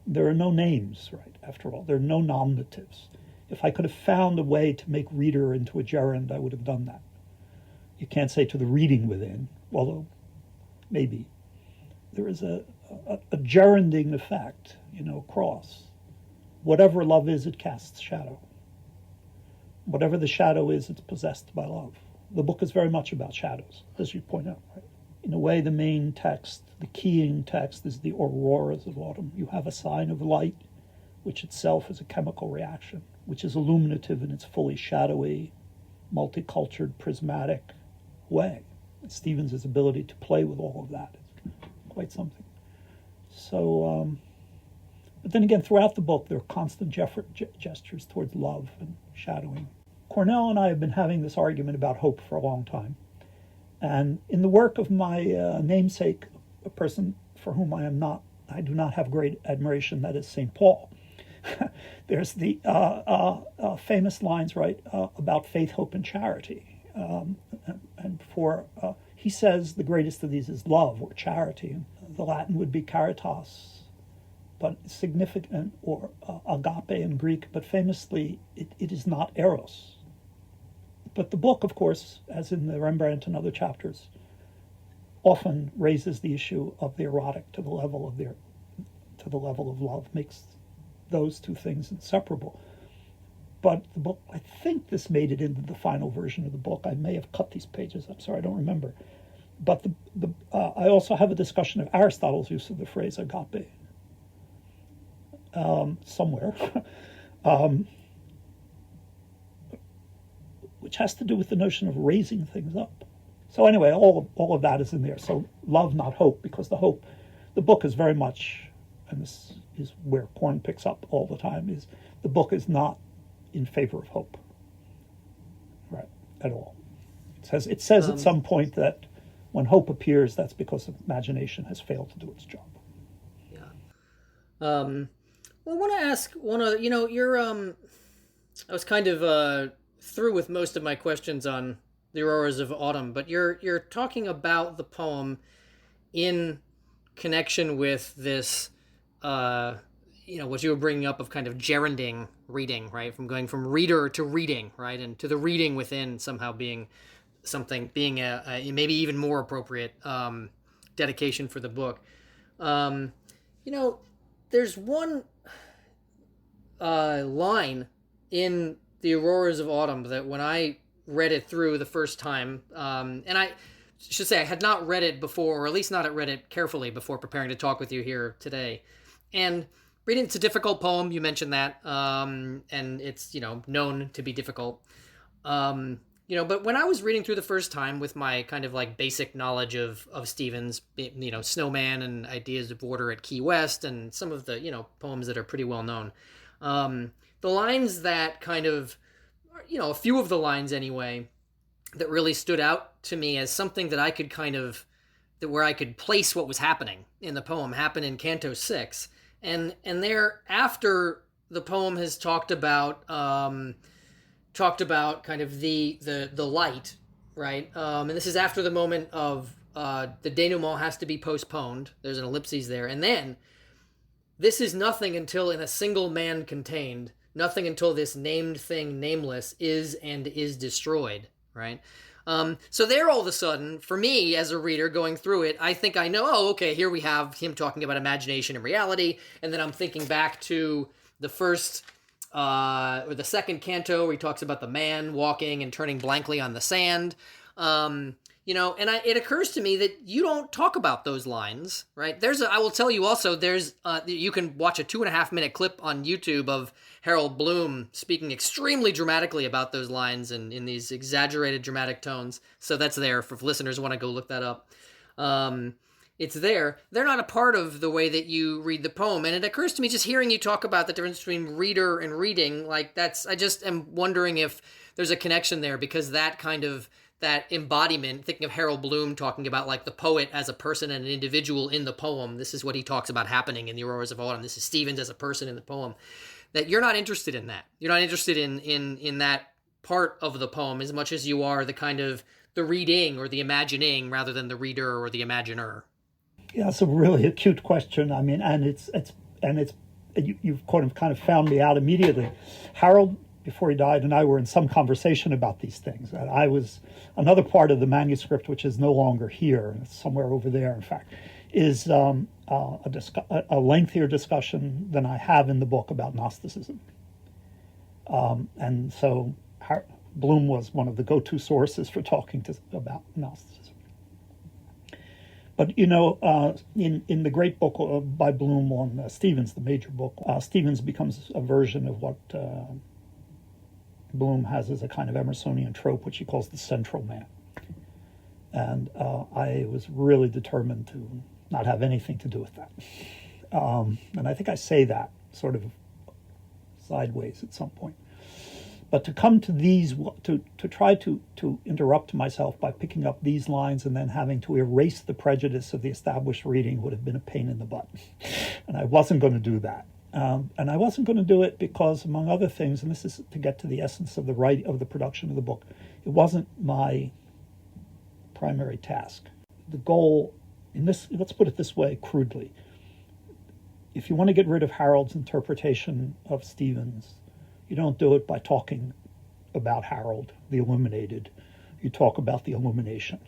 There are no names, right, after all. There are no nominatives. If I could have found a way to make reader into a gerund, I would have done that. You can't say to the reading within, although maybe. There is a gerunding effect, across. Whatever love is, it casts shadow. Whatever the shadow is, it's possessed by love. The book is very much about shadows, as you point out, right? In a way, the main text, the keying text, is the auroras of autumn. You have a sign of light, which itself is a chemical reaction, which is illuminative in its fully shadowy, multicultured, prismatic way. And Stevens' ability to play with all of that is quite something. So, but then again, throughout the book, there are constant gestures towards love and shadowing. Cornell and I have been having this argument about hope for a long time. And in the work of my namesake, a person for whom I do not have great admiration, that is St. Paul, there's the famous lines, right, about faith, hope, and charity. He says the greatest of these is love or charity. And the Latin would be caritas, but significant, or agape in Greek, but famously it is not eros. But the book, of course, as in the Rembrandt and other chapters, often raises the issue of the erotic to the level of love, makes those two things inseparable. But the book, I think this made it into the final version of the book. I may have cut these pages. I'm sorry, I don't remember. But I also have a discussion of Aristotle's use of the phrase agape somewhere, which has to do with the notion of raising things up. So anyway, all of that is in there. So love, not hope, because the book is very much, and this is where Korn picks up all the time, is the book is not in favor of hope, right, at all. It says at some point that when hope appears, that's because imagination has failed to do its job. Yeah. Well, I want to ask one other, you're, I was kind of through with most of my questions on the auroras of autumn, but you're talking about the poem in connection with this, what you were bringing up of kind of gerunding reading, right? From going from reader to reading, right? And to the reading within somehow being something, being a maybe even more appropriate dedication for the book. Um, you know, there's one line in The Auroras of Autumn that when I read it through the first time, and I should say I had not read it before, or at least not read it carefully before preparing to talk with you here today. And reading, it's a difficult poem, you mentioned that, and it's, known to be difficult. But when I was reading through the first time with my kind of like basic knowledge of Stevens, Snowman and Ideas of Order at Key West and some of the, poems that are pretty well known. The lines that kind of, a few of the lines anyway, that really stood out to me as something that I could where I could place what was happening in the poem happen in Canto 6. And there, after the poem has talked about kind of the light, right? And this is after the moment of the denouement has to be postponed. There's an ellipses there. And then, this is nothing until in a single man contained, nothing until this named thing nameless is and is destroyed, right? So there, all of a sudden, for me as a reader going through it, I think I know, okay, here we have him talking about imagination and reality, and then I'm thinking back to the first or the second canto where he talks about the man walking and turning blankly on the sand. It occurs to me that you don't talk about those lines, right? I will tell you also, you can watch a 2.5-minute clip on YouTube of Harold Bloom speaking extremely dramatically about those lines and in these exaggerated dramatic tones. So that's there for listeners who want to go look that up. It's there. They're not a part of the way that you read the poem. And it occurs to me just hearing you talk about the difference between reader and reading, I just am wondering if there's a connection there, because that embodiment, thinking of Harold Bloom talking about like the poet as a person and an individual in the poem. This is what he talks about happening in The Auroras of Autumn. This is Stevens as a person in the poem. That you're not interested in that. You're not interested in that part of the poem as much as you are the kind of the reading or the imagining rather than the reader or the imaginer. Yeah, it's a really acute question. I mean, and you've kind of found me out immediately. Harold, before he died, and I were in some conversation about these things. And I was another part of the manuscript, which is no longer here, it's somewhere over there, in fact, is a lengthier discussion than I have in the book about Gnosticism. And so Bloom was one of the go-to sources for talking about Gnosticism. But, in the great book by Bloom on Stevens, the major book, Stevens becomes a version of what Bloom has as a kind of Emersonian trope, which he calls the central man. And I was really determined to not have anything to do with that. And I think I say that sort of sideways at some point. But to come to these, to try to interrupt myself by picking up these lines and then having to erase the prejudice of the established reading would have been a pain in the butt. And I wasn't going to do that. And I wasn't going to do it because, among other things, and this is to get to the essence of the production of the book, it wasn't my primary task. The goal in this, let's put it this way crudely, if you want to get rid of Harold's interpretation of Stevens, you don't do it by talking about Harold, the illuminated. You talk about the illumination.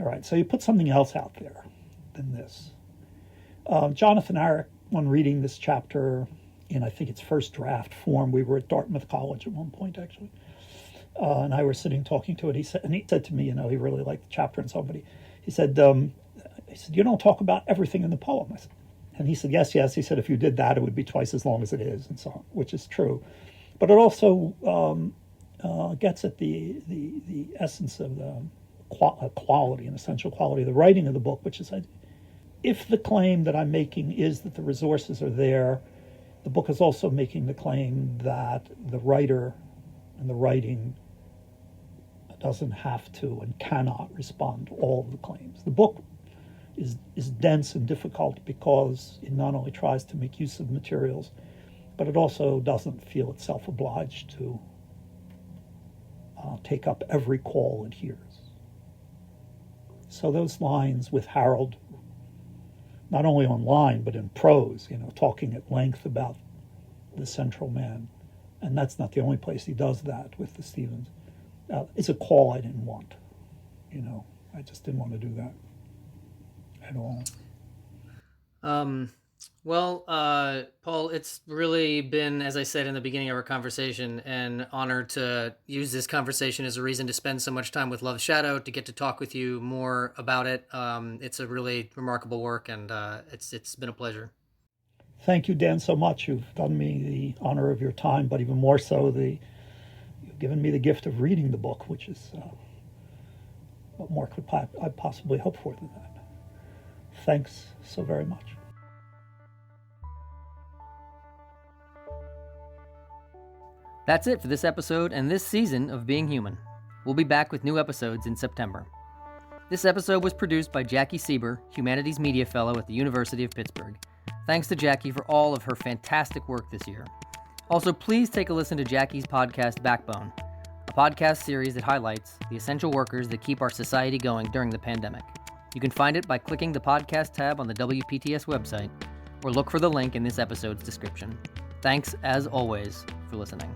All right, so you put something else out there than this. Jonathan Arick, when reading this chapter in, I think, its first draft form, we were at Dartmouth College at one point, actually, and I were sitting talking to it. He said to me, he really liked the chapter, and somebody, he said, you don't talk about everything in the poem. And he said, yes. He said, if you did that, it would be twice as long as it is, and so on, which is true. But it also gets at the essence of the quality, an essential quality of the writing of the book, which is, if the claim that I'm making is that the resources are there, the book is also making the claim that the writer and the writing doesn't have to and cannot respond to all of the claims. The book is dense and difficult because it not only tries to make use of materials, but it also doesn't feel itself obliged to take up every call it hears. So those lines with Harold, not only online, but in prose, talking at length about the central man, and that's not the only place he does that with the Stevens, it's a call I didn't want. I just didn't want to do that at all. Paul, it's really been, as I said in the beginning of our conversation, an honor to use this conversation as a reason to spend so much time with Love's Shadow, to get to talk with you more about it. It's a really remarkable work, and it's been a pleasure. Thank you, Dan, so much. You've done me the honor of your time, but even more so, you've given me the gift of reading the book, which is what more could I possibly hope for than that? Thanks so very much. That's it for this episode and this season of Being Human. We'll be back with new episodes in September. This episode was produced by Jacqui Sieber, Humanities Media Fellow at the University of Pittsburgh. Thanks to Jacqui for all of her fantastic work this year. Also, please take a listen to Jacqui's podcast, Backbone, a podcast series that highlights the essential workers that keep our society going during the pandemic. You can find it by clicking the podcast tab on the WPTS website, or look for the link in this episode's description. Thanks, as always, for listening.